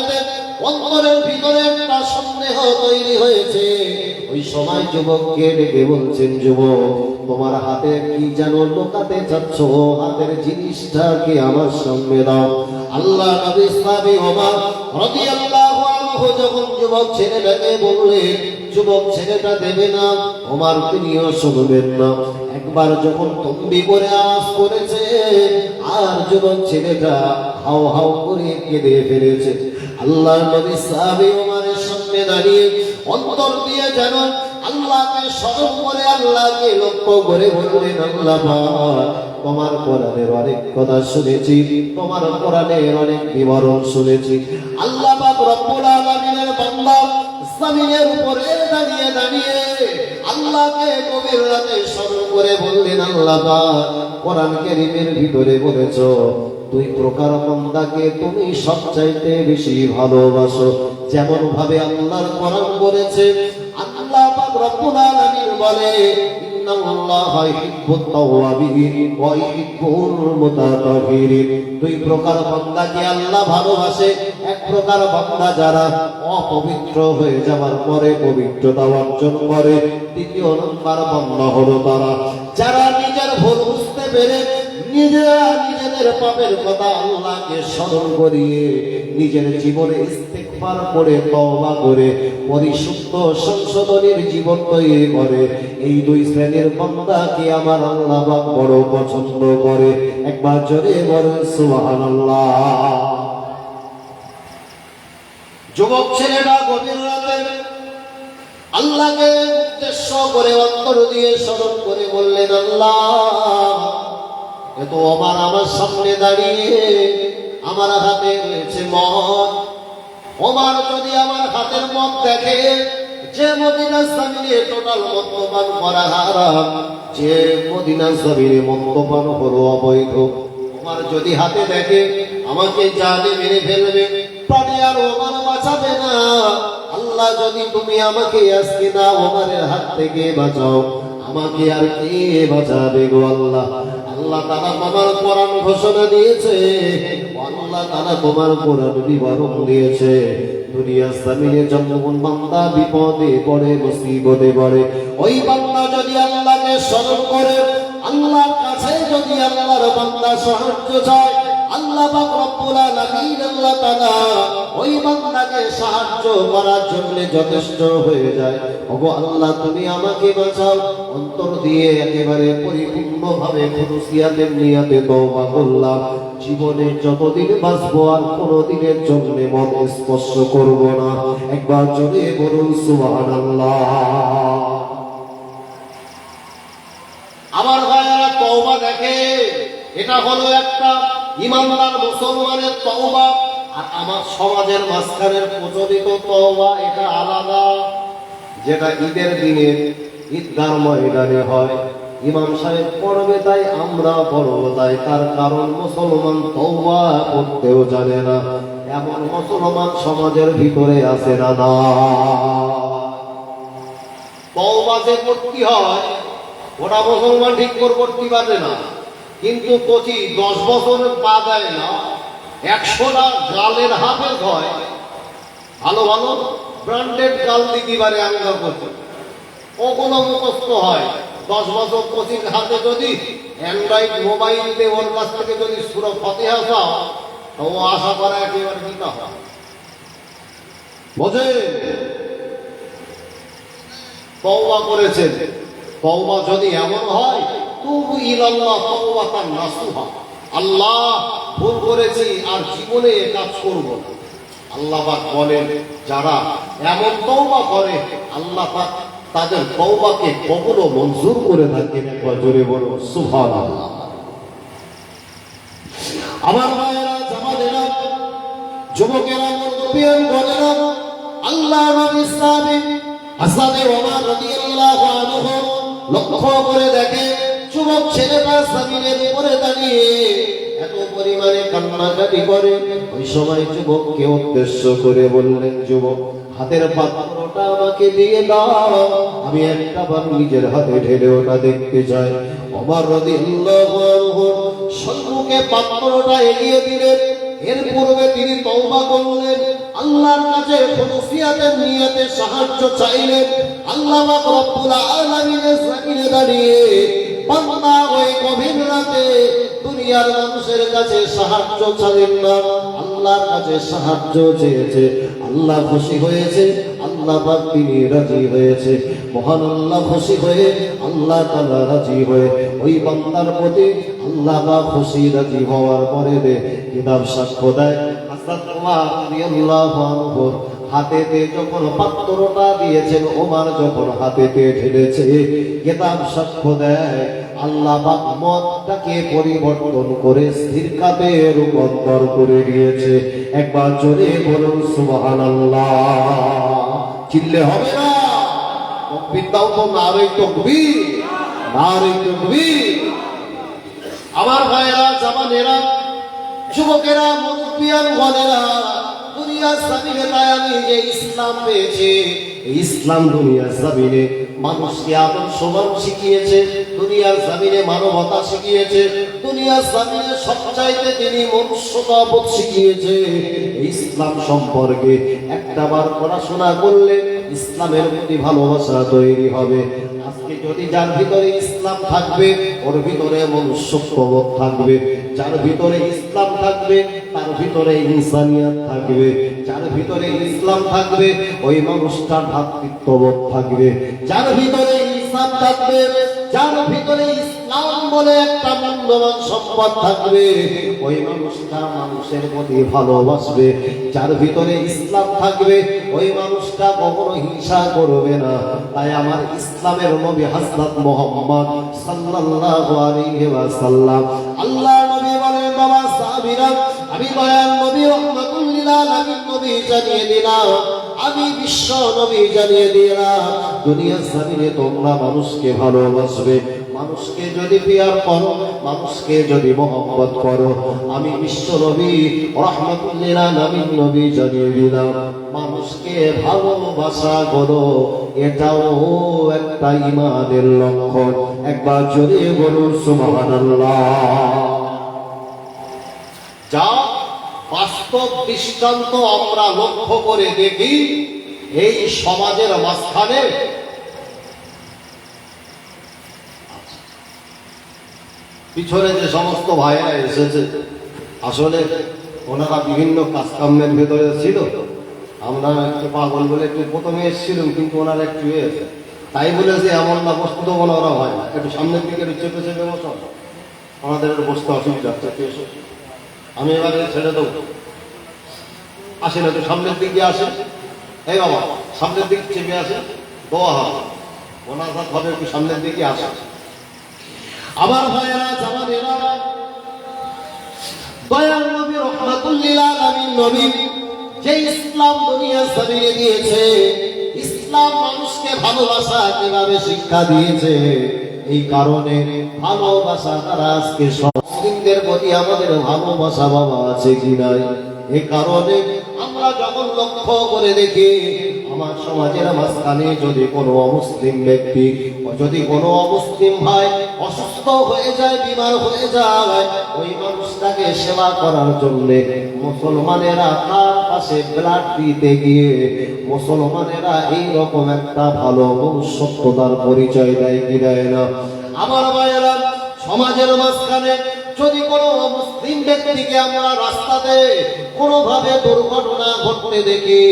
অন্তরের ভিতরে একটা সন্দেহ তৈরি হয়েছে। ওই সময় যুবককে ডেকে বলছেন, যুবক তোমার হাতে কি যেন লুকাতে চাচ্ছ, হাতের জিনিসটাকে আমার সামনে দাও। আল্লাহ নবী সাহাবী ওমর রাদিয়াল্লাহু আনহু যখন যুবক ছেলেটাকে বললেন, যুবক ছেলেটা দেবে না, ওমর তিনিও শুনবেন না। একবার যখন তম্বি করে আওয়াজ করেছে আর যুবক ছেলেটা হাউ হাউ করে কেঁদে ফেলেছে। আল্লাহ নবী সাহাবী ওমরের সামনে দাঁড়িয়ে অন্তর দিয়ে যেন আল্লাহকে স্মরণ করে আল্লাহকে লক্ষ্য করে বললেন, আল্লাহ তোমার কোরআনের অনেক কথা শুনেছি, তোমার কোরআনের অনেক বিবরণ শুনেছি। আল্লাহ পাক রব্বুল আলামিনের বান্দা জমিনের উপরে দাঁড়িয়ে দাঁড়িয়ে আল্লাহকে গভীর রাতে স্মরণ করে বললেন, আল্লাহ পাক কোরআন কারীমের ভিতরে বলেছো দুই প্রকার বান্দাকে তুমি সবচাইতে বেশি ভালোবাসো। যেমন ভাবে আল্লাহর কোরআন বলেছে, আল্লাহ পাক রব্বুল আলামিন বলে ইন্নাল্লাহা ইউহিব্বুত তাওয়াবিন ওয়া ইউহিব্বুল মুতাতাহহিরিন। দুই প্রকার বান্দাকে আল্লাহ ভালোবাসে, এক প্রকার বান্দা যারা অপবিত্র হয়ে যাওয়ার পরে পবিত্রতা অর্জন করে, দ্বিতীয় নম্বর বান্দা হলো তারা যারা নিজের ভুল বুঝতে পেরে নিজেরা নিজেদের পাপের কথা আল্লাহকে স্মরণ করিয়ে নিজের জীবনে ইস্তেগফার করে তওবা করে পরিশুদ্ধ সংশোধনের জীবন তৈরি করে। এই দুই শ্রেণীর বান্দাকে আমার আল্লাহ পাক বড় পছন্দ করে। একবার জোরে বলেন সুবহানাল্লাহ। যুবক ছেলেটা গভীর রাতে আল্লাহকে উদ্দেশ্য করে অন্তর দিয়ে স্মরণ করে বললেন, আল্লাহ এত আমার সামনে দাঁড়িয়ে আমার হাতে রয়েছে মদ। ওমর যদি আমার হাতের মদ দেখে, যে মদিনা জমিনে টোটাল মদ্যপান করা হারাম, যে মদিনা জমিনে মদ্যপান হলো অবৈধ, ওমর যদি হাতে দেখে আমাকে জানে মেরে ফেলবে, প্রাণে আর ওমর বাঁচাবে না। আল্লাহ যদি তুমি আমাকে আজকে না ওমরের হাত থেকে বাঁচাও, আমাকে আর কে বাঁচাবে গো আল্লাহ। আল্লাহ তাআলা তোমার কোরআন ঘোষণা দিয়েছে, আল্লাহ তাআলা তোমার কোরআন বিবরণ দিয়েছে। দুনিয়া জমিনে যখন বান্দা বিপদে পড়ে মুসিবতে পড়ে, ওই বান্দা যদি আল্লাহকে স্মরণ করে, আল্লাহর কাছে যদি আল্লাহর বান্দা সাহায্য চায়, আল্লাহ পাক রব্বুল আলামিন আল্লাহ তাআলা ওই বান্দাকে সাহায্য করার জন্য যথেষ্ট হয়ে যায়। ওগো আল্লাহ তুমি আমাকে বাঁচাও। অন্তর দিয়ে একেবারে পরিপূর্ণভাবে খুলুসিয়াতের নিয়াতে তওবা করলাম, জীবনে যতদিন বাঁচবো আর কোনোদিনের জন্য মদ স্পর্শ করব না। একবার জোরে বলুন সুবহানাল্লাহ। আমার ভাইয়েরা তওবা দেখে, এটা হলো একটা ইমানদার মুসলমানের তওবা, আর আমার সমাজের মাঝখানের প্রচলিত তওবা এটা আলাদা, যেটা ঈদের দিনে ঈদগাহ ময়দানে হয়। ইমাম সাহেব পড়বে তাই আমরা পড়ব তাই, তার কারণ মুসলমান তওবা করতেও জানে না, এমন মুসলমান সমাজের ভিতরে আছে না। না, তওবা যে করতে হয় ওটা মুসলমান ঠিক করে করতে পারে না, কিন্তু 10 বছর পা দেয় না, 100টা গালের হাফেজ হয়, ভালো ভালো ব্র্যান্ডেড গাল দিতে পারে আঙ্গা করতে, ওগুলো মুখস্থ হয়। 10 বছর কোচিং হাতে যদি অ্যান্ড্রয়েড মোবাইল দিয়ে ওর কাছ থেকে যদি সূরা ফাতিহা চাও, তো ও আশা করা একেবারে দিতে হয়। বোঝে তওবা করেছেন, তওবা যদি এমন হয়, তুবু ইলাল্লাহ তাওবাতান নাসুহা, আল্লাহ ভুল করেছি আর জীবনে এ কাজ করব না। আল্লাহ পাক বলেন যারা এমন তওবা করে আল্লাহ পাক তাদের তওবাকে কবুল ও মঞ্জুর করে থাকেন। একবার জোরে বলো সুবহানাল্লাহ। আমার ভাইয়েরা, জামাতেরা, যুবকেরা, মুরব্বিয়ান বলেরা, আল্লাহ নবী সাহাবী হযরত ওমর রাদিয়াল্লাহু আনহু লক্ষ্য করে দেখে যুবক ছেলেটা জমিনের উপরে দাঁড়িয়ে এত পরিমাণে কান্নাকাটি করে। ওই সময় যুবককে উদ্দেশ্য করে বললেন, যুবক হাতের পাত্রটা আমাকে দিয়ে দাও, আমি একটা বার নিজের হাতে ঢেলে ওটা দেখতে চাই। ওমর রাদিয়াল্লাহু আনহু সম্মুখে পাত্রটা এগিয়ে দিলেন। এর পূর্বে তিনি তওবা করলেন, আল্লাহর কাছে খুলুসিয়াতের নিয়তে সাহায্য চাইলেন। আল্লাহ পাক রব্বুল আলামিনের জমিনে দাঁড়িয়ে বান্দা ওই গভীর রাতে দুনিয়ার মানুষের কাছে সাহায্য চাইলেন না, আল্লাহর কাছে সাহায্য চেয়েছে। আল্লাহ খুশি হয়েছে, আল্লাহ পাক তিনি রাজি হয়েছে। মহান আল্লাহ খুশি হয়ে, আল্লাহ তাআলা রাজি হয়ে ওই বান্দার প্রতি আল্লাহ পাক খুশি রাজি হওয়ার পরে কিতাব সাক্ষ্য দেয় হযরত ওমর রাদিয়াল্লাহু আনহু হাতেতে যখন পাত্রটা দিয়েছেন, ওমর যখন হাতেতে ঢেলেছে, কিতাব সাক্ষ্য দেয় আল্লাহ পাক মদটাকে পরিবর্তন করে সিরকাতে রূপান্তর করে দিয়েছে। একবার জোরে বলুন সুবহানাল্লাহ। চিল্লে হবে না, তাকবীর দাও তো, নারে তাকবীর, নারে তাকবীর। আমার ভাইয়েরা, জামানেরা, যুবকেরা, মুরব্বিয়ান বলেরা, দুনিয়ার জমিনে আমি যে ইসলাম পেয়েছি, এই ইসলাম দুনিয়ার জমিনে মানুষকে আদর্শবান শিখিয়েছে, দুনিয়ার জমিনে মানবতা শিখিয়েছে, দুনিয়ার জমিনে সবচাইতে তিনি মনুষ্যতাবোধ শিখিয়েছে। এই ইসলাম সম্পর্কে একটাবার পড়াশোনা করলে ইসলামের প্রতি ভালোবাসা তৈরি হবে। আজকে যদি যার ভিতরে ইসলাম থাকবে ওর ভিতরে মনুষ্যত্ববোধ থাকবে, যার ভিতরে ইসলাম থাকবে তার ভিতরে ইনসানিয়াত থাকবে, যার ভিতরে ইসলাম থাকবে ওই মানুষটার ভ্রাতৃত্ববোধ থাকবে, যার ভিতরে ইসলাম থাকবে, যার ভিতরে ইসলাম বলে একটা মূল্যবান সম্পদ থাকবে ওই মানুষটা মানুষের প্রতি ভালোবাসবে, যার ভিতরে ইসলাম থাকবে ওই মানুষটা কখনো হিংসা করবে না। তাই আমার ইসলামের নবী হযরত মুহাম্মদ সাল্লাল্লাহু আলাইহি ওয়াসাল্লাম আল্লাহ নবী বলেন, বাবা সাহাবীরা, আমি দয়াল নবী রাহমাতুল লিল আলামিন নবী জানিয়ে দিলাম, আমি বিশ্ব নবী জানিয়ে দিলাম, দুনিয়ার জমিনে তোমরা মানুষকে ভালোবাসবে, মানুষকে যদি প্রিয় করো, মানুষকে যদি মহব্বত করো, আমি বিশ্ব নবী রাহমাতুল লিল আলামিন নবী জানিয়ে দিলাম, মানুষকে ভালোবাসা করো, এটাও একটা ঈমানের লক্ষণ। একবার জোরে বলুন সুবহানাল্লাহ। যা বাস্তব দৃষ্টান্ত আমরা লক্ষ্য করে দেখি এই সমাজের মাঝখানে পিছনে যে সমস্ত ভাইরা এসেছে, আসলে ওনারা বিভিন্ন কাজকর্মের ভেতরে ছিল, আমরা একটু পাগল বলে একটু প্রথমে এসেছিলাম, কিন্তু ওনারা একটু এসে তাই বলে যে এমন না বস্তু বলা ওরা হয় না, একটু সামনের দিকে চেপে চেপে বসো, আমাদের বসতে অসুবিধা হচ্ছে। আমি এবারে ছেড়ে দেবো, আসেন একটু সামনের দিকে আসেন, এই বাবা সামনের দিকে চেপে আসেন, দোয়া হবে ওনার ভাবে একটু সামনের দিকে আসেন। আবার ভাইয়েরা জামানেরা, দয়াল নবী রাহমাতুল লিল আলামিন নবী যে ইসলাম দুনিয়ার জমিনে দিয়েছে, ইসলাম মানুষকে ভালোবাসা কিভাবে শিক্ষা দিয়েছে, এই কারণে ভালোবাসা তারা আজকে মুসলিমদের প্রতি আমাদের ভালোবাসা বাবা আছে কি নাই, এই কারণে আমরা যখন লক্ষ্য করে দেখি আমার সমাজের মাঝখানে যদি কোনো অমুসলিম ব্যক্তি, যদি কোনো অমুসলিম ভাই অসুস্থ হয়ে যায়, বিমার হয়ে যায়, ওই মানুষটাকে সেবা করার জন্য মুসলমানেরা তার পাশে ব্লাড দিতে গিয়ে মুসলমানেরা এইরকম একটা ভালো মনুষ্যত্বতার পরিচয় দেয় কি দেয় না? আমার ভাইয়েরা, সমাজের মাঝখানে যদি কোনো মুসলিম ব্যক্তিকে আমরা রাস্তাতে কোনোভাবে দুর্ঘটনা ঘটতে দেখি,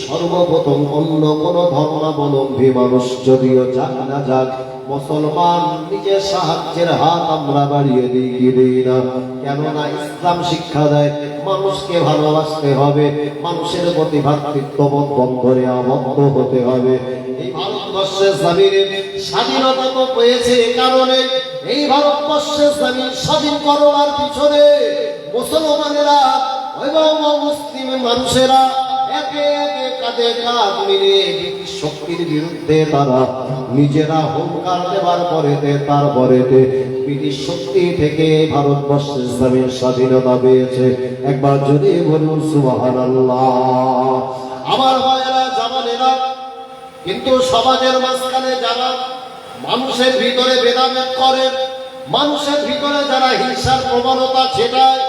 সর্বপ্রথম অন্য কোন ধর্মাবলম্বী মানুষ যদিও যাক না যাক, মুসলমান নিজের সাহায্যের হাত আমরা বাড়িয়ে দিই কি দিই না? কেননা ইসলাম শিক্ষা দেয় মানুষকে ভালোবাসতে হবে, মানুষের প্রতি ভ্রাতৃত্ববোধ বন্ধনে আবদ্ধ হতে হবে। এই ভারতবর্ষের জমিনে স্বাধীনতা তো পেয়েছে কারণে, এই ভারতবর্ষের জমিন স্বাধীন করবার পিছনে মুসলমানেরা এবং মুসলিম মানুষেরা একে একে কাঁধে কাঁধ মিলে ব্রিটিশ শক্তির বিরুদ্ধে তারা নিজেরা হুঙ্কার দেবার পরেতে তারপরেতে ব্রিটিশ শক্তি থেকে ভারতবর্ষের জমিন স্বাধীনতা পেয়েছে। একবার যদি বলুন সুবহানাল্লাহ। আমার ভাইয়েরা জামানেরা, কিন্তু সমাজের মাঝখানে যারা মানুষের ভিতরে ভেদাভেদ করে, মানুষের ভিতরে যারা হিংসার প্রবণতা ছেটায়,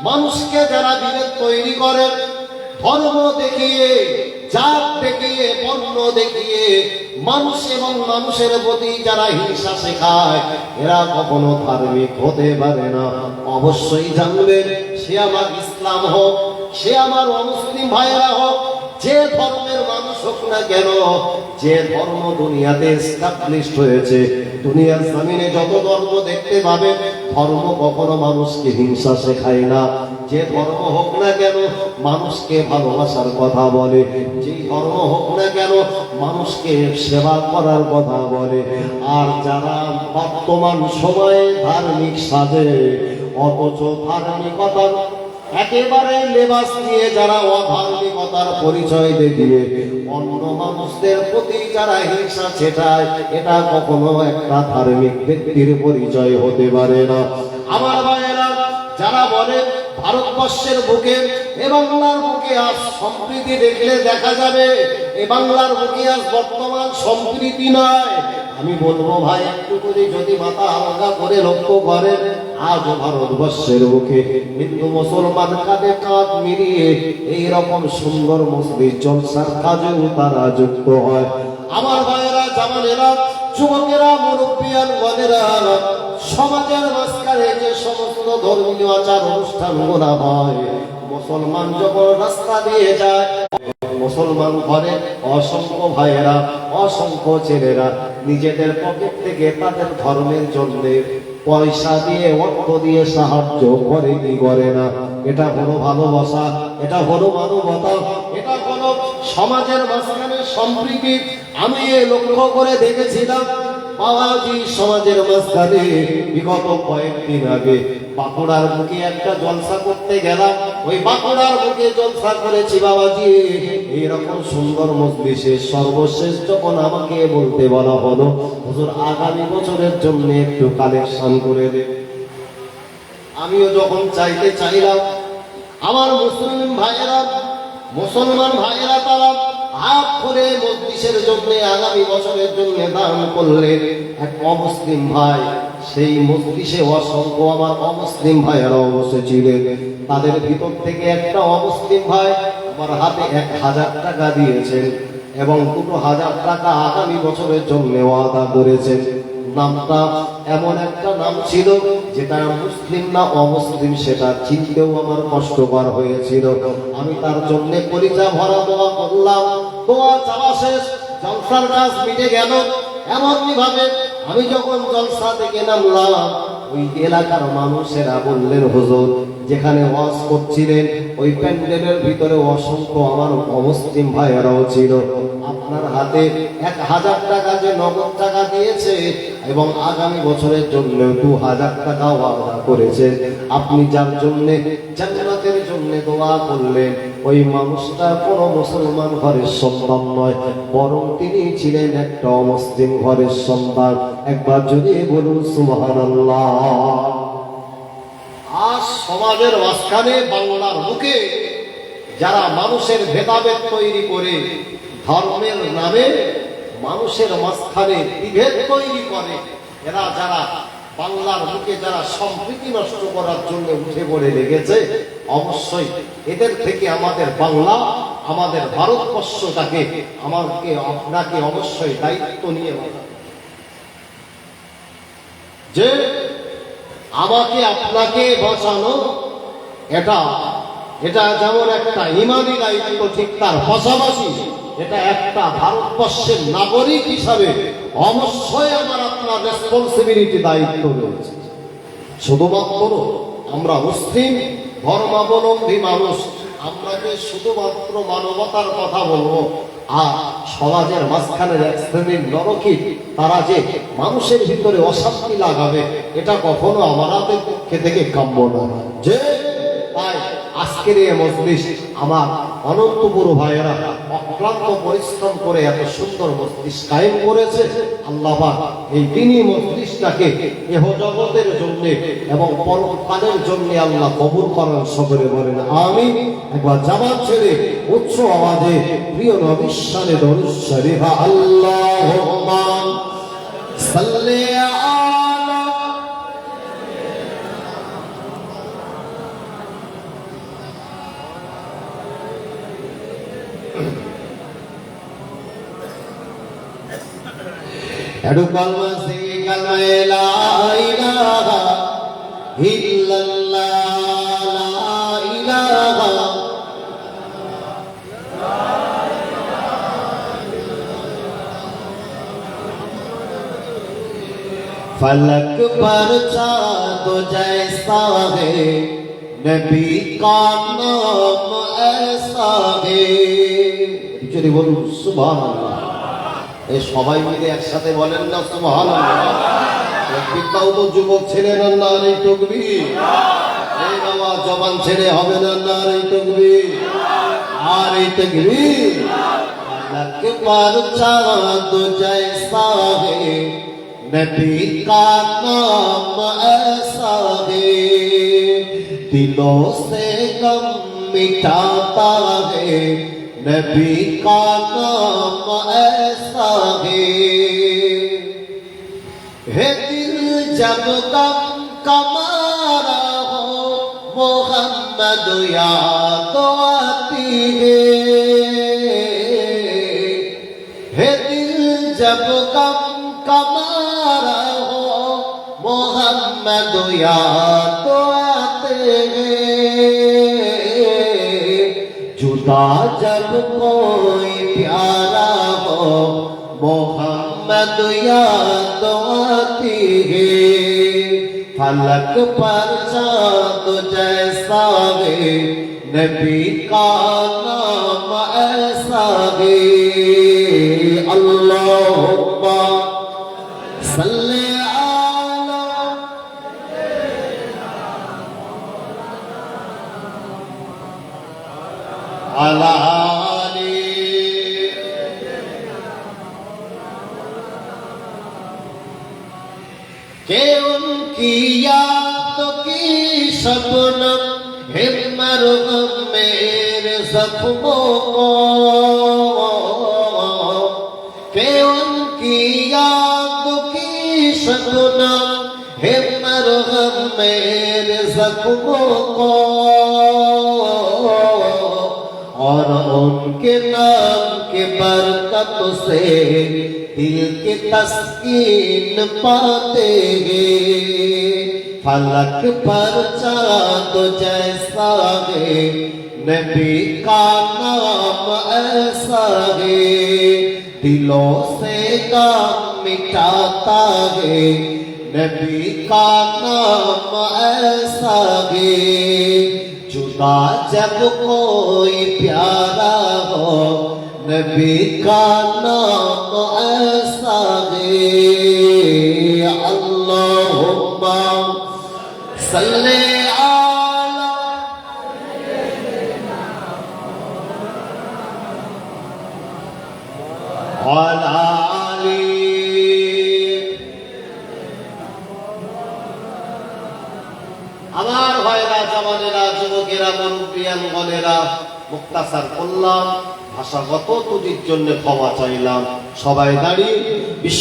মানুষকে যারা বিভেদ তৈরি করে, ধর্ম দেখিয়ে, জাত দেখিয়ে, বর্ণ দেখিয়ে মানুষ এবং মানুষের প্রতি যারা হিংসা শেখায়, এরা কখনো ধার্মিক হতে পারে না। অবশ্যই জানবেন, সে আমার ইসলাম হোক, সে আমার অমুসলিম ভাইয়েরা হোক, যে ধর্মের মানুষ হোক না কেন, যে ধর্ম দুনিয়াতে এস্টাবলিশড হয়েছে, দুনিয়ার জমিনে যত ধর্ম দেখতে পাবে, ধর্ম কখনো মানুষকে হিংসা শেখায় না। যে ধর্ম হোক না কেন মানুষকে ভালোবাসার কথা বলে, যে ধর্ম হোক না কেন মানুষকে সেবা করার কথা বলে। আর যারা বর্তমান সময়ে ধার্মিক সাজে, অথচ ধার্মিকতার একেবারে লেবাস দিয়ে যারা অধার্মিকতার পরিচয় দেখিয়ে অন্য মানুষদের প্রতি যারা হিংসা ছেটায়, এটা কখনো একটা ধার্মিক ব্যক্তির পরিচয় হতে পারে না। আমার ভাইয়েরা, যারা বলে ভারত ভারতবর্ষের বুকে এ বাংলার বুকে আজ সম্প্রীতি দেখলে দেখা যাবে এ বাংলার বুকে আজ বর্তমান সম্প্রীতি নয়। আমি বলবো ভাই একটু করে যদি মাথা আলগা করে লক্ষ্য করেন, আজ ভারতবর্ষের বুকে হিন্দু মুসলমান কাঁধে কাঁধ মিলিয়ে এইরকম সুন্দর মসজিদ জলসার কাজেও তারা যুক্ত হয়। আমার ভাইয়েরা, জামানেরা, যুবকেরা, মুরব্বিয়ান গণেরা, সমাজের মাঝখানে যে সমস্ত ধর্মীয় আচার অনুষ্ঠানগুলো হয়, মুসলমান যখন রাস্তা দিয়ে যায়, মুসলমান ঘরে অসংখ্য ভাইয়েরা, অসংখ্য ছেলেরা নিজেদের পকেট থেকে তাদের ধর্মের জন্য পয়সা দিয়ে, অর্থ দিয়ে সাহায্য করে কি করে না? এটা হলো ভালোবাসা, এটা হলো মানবতা, এটা হলো সমাজের মাঝখানে সম্প্রীতি। আমি লক্ষ্য করে দেখেছিলাম বাবাজি সমাজের মাঝখানে বিগত কয়েকদিন আগে বাঁকুড়ার বুকে একটা জলসা করতে গেলাম। ওই বাঁকুড়ার বুকে জলসা করেছি বাবাজি, এইরকম সুন্দর মজলিসে সর্বশেষ যখন আমাকে বলতে বলা হলো হুজুর আগামী বছরের জন্য একটু কালেকশন করে দে, আমিও যখন চাইলাম, আমার মুসলিম ভাইয়েরা, মুসলমান ভাইয়েরা তারা হাত করে মজলিসের জন্য আগামী বছরের জন্য দান করলেন। এক অমুসলিম ভাই সেই মজলিসে অসংখ্য আমার অমুসলিম ভাইয়েরাও বসেছিলেন, তাদের ভিতর থেকে একটা অমুসলিম ভাই আমার হাতে 1000 টাকা দিয়েছেন এবং 2000 টাকা আগামী বছরের জন্য ওয়াদা করেছেন। নামটা এমন একটা নাম ছিল যেটা মুসলিম না অমুসলিম সেটা চিনতেও আমার কষ্টকর হয়েছিল। আমি তার জন্য কলিজা ভরা দোয়া করলাম। দোয়া চাওয়া শেষ, জলসার কাজ মিটে গেল। এমনই ভাবে আমি যখন জলসা থেকে নামলাম, ওই এলাকার মানুষেরা বললেন হুজুর যেখানে ওয়াজ করছিলেন ওই প্যান্ডেলের ভিতরে অসংখ্য আমার অমুসলিম ভাইয়েরাও ছিল, আপনার হাতে 1000 টাকা যে নগদ টাকা দিয়েছে এবং আগামী বছরের জন্য 2000 টাকা ওয়াদা করেছে, আপনি যার জন্য জান্নাতের জন্য দোয়া করলেন ওই মানুষটা কোনো মুসলমান ঘরের সন্তান নয়, বরং তিনি ছিলেন একটা অমুসলিম ঘরের সন্তান। একবার যদি বলুন সুবহানাল্লাহ। আজ সমাজের মাঝখানে বাংলার বুকে যারা মানুষের ভেদাভেদ তৈরি করে, ধর্মের নামে মানুষের মাঝখানে বিভেদ তৈরি করে, এরা যারা বাংলার বুকে যারা সম্প্রীতি নষ্ট করার জন্য উঠে পড়ে লেগেছে, অবশ্যই এদের থেকে আমাদের বাংলা, আমাদের ভারতবর্ষটাকে, আমাকে আপনাকে অবশ্যই দায়িত্ব নিয়ে যে আমাকে আপনাকে বাঁচানো, এটা যেমন একটা ইমানি দায়িত্ব, ঠিক তার পাশাপাশি এটা একটা ভারতবর্ষের নাগরিক হিসাবে অবশ্যই আমার আপনার রেসপন্সিবিলিটি, দায়িত্ব রয়েছে। শুধুমাত্র আমরা মুসলিম ধর্মাবলম্বী মানুষ, আমরা যে শুধুমাত্র মানবতার কথা বলবো আর সমাজের মাঝখানের এক শ্রেণীর নরকিট তারা যে মানুষের ভিতরে অশান্তি লাগাবে, এটা কখনো আমাদের পক্ষে থেকে কাম্য না। যে তাই আজকের এই মজলিস আমার অনন্তপুর ভাইয়েরা অক্লান্ত পরিশ্রম করে এত সুন্দর মজলিস কায়েম করেছে। আল্লাহ পাক এই দিনই মজলিসটাকে ইহ জগতের জন্য এবং পরকালের জন্য আল্লাহ কবুল করার সকলে বলেন আমিন। একবার জামান ছেড়ে উচ্চ আওয়াজে প্রিয় নবীর শানে দরুদ শরীফ আল্লাহুম্মা সাল্লি আলা এডু কলমা সে কলমা লা ইলাহা ইল্লাল্লাহ লা ইলাহা फलक पर चाँद जैसा है नबी का नाम ऐसा है। चलिए बोलूं सुभान अल्लाह। এই সবাই মিলে একসাথে বলেন না সুবহানাল্লাহ। প্রত্যেকটাও তো যুবক ছেলে না, নারী তাকবীর। এই বাবা জবান ছেলে হবে না, নারী তাকবীর, নারী তাকবীর। फलक पर चाँद जैसा है नबी का नाम ऐसा है दिलों से गम मिटाता है नबी का नाम ऐसा है दिल जब गम कमारा हो मोहम्मद याद आती है दिल जब गम कमारा हो मोहम्मद याद आते हैं जुदा जब कोई प्यारा हो मोहम्मद याद आती है फलक पर चाँद जैसा है नबी का नाम ऐसा है अल्लाहुम्मा सल्ली अला के उनकी याद की शबनम है मरहम मेरे जख्मों को के उनकी याद की शबनम है मरहम मेरे जख्मों को और उनके नाम के बरकत से दिल के तस्कीन पाते हैं फलक पर चाँद जैसा है नबी का नाम ऐसा है दिलों से गम मिटाता है नबी का नाम ऐसा है जुदा जब कोई प्यारा हो नबी का नाम ऐसा है अल्लाहुम्मा सल्ली अला আমার ভাইরা জামানেরা যুবকেরা মুরব্বিয়ান গণেরা মুক্তাসার করলাম ভাষাগত ত্রুটির জন্য ক্ষমা চাইলাম সবাই দাঁড়িয়ে বিশ্ব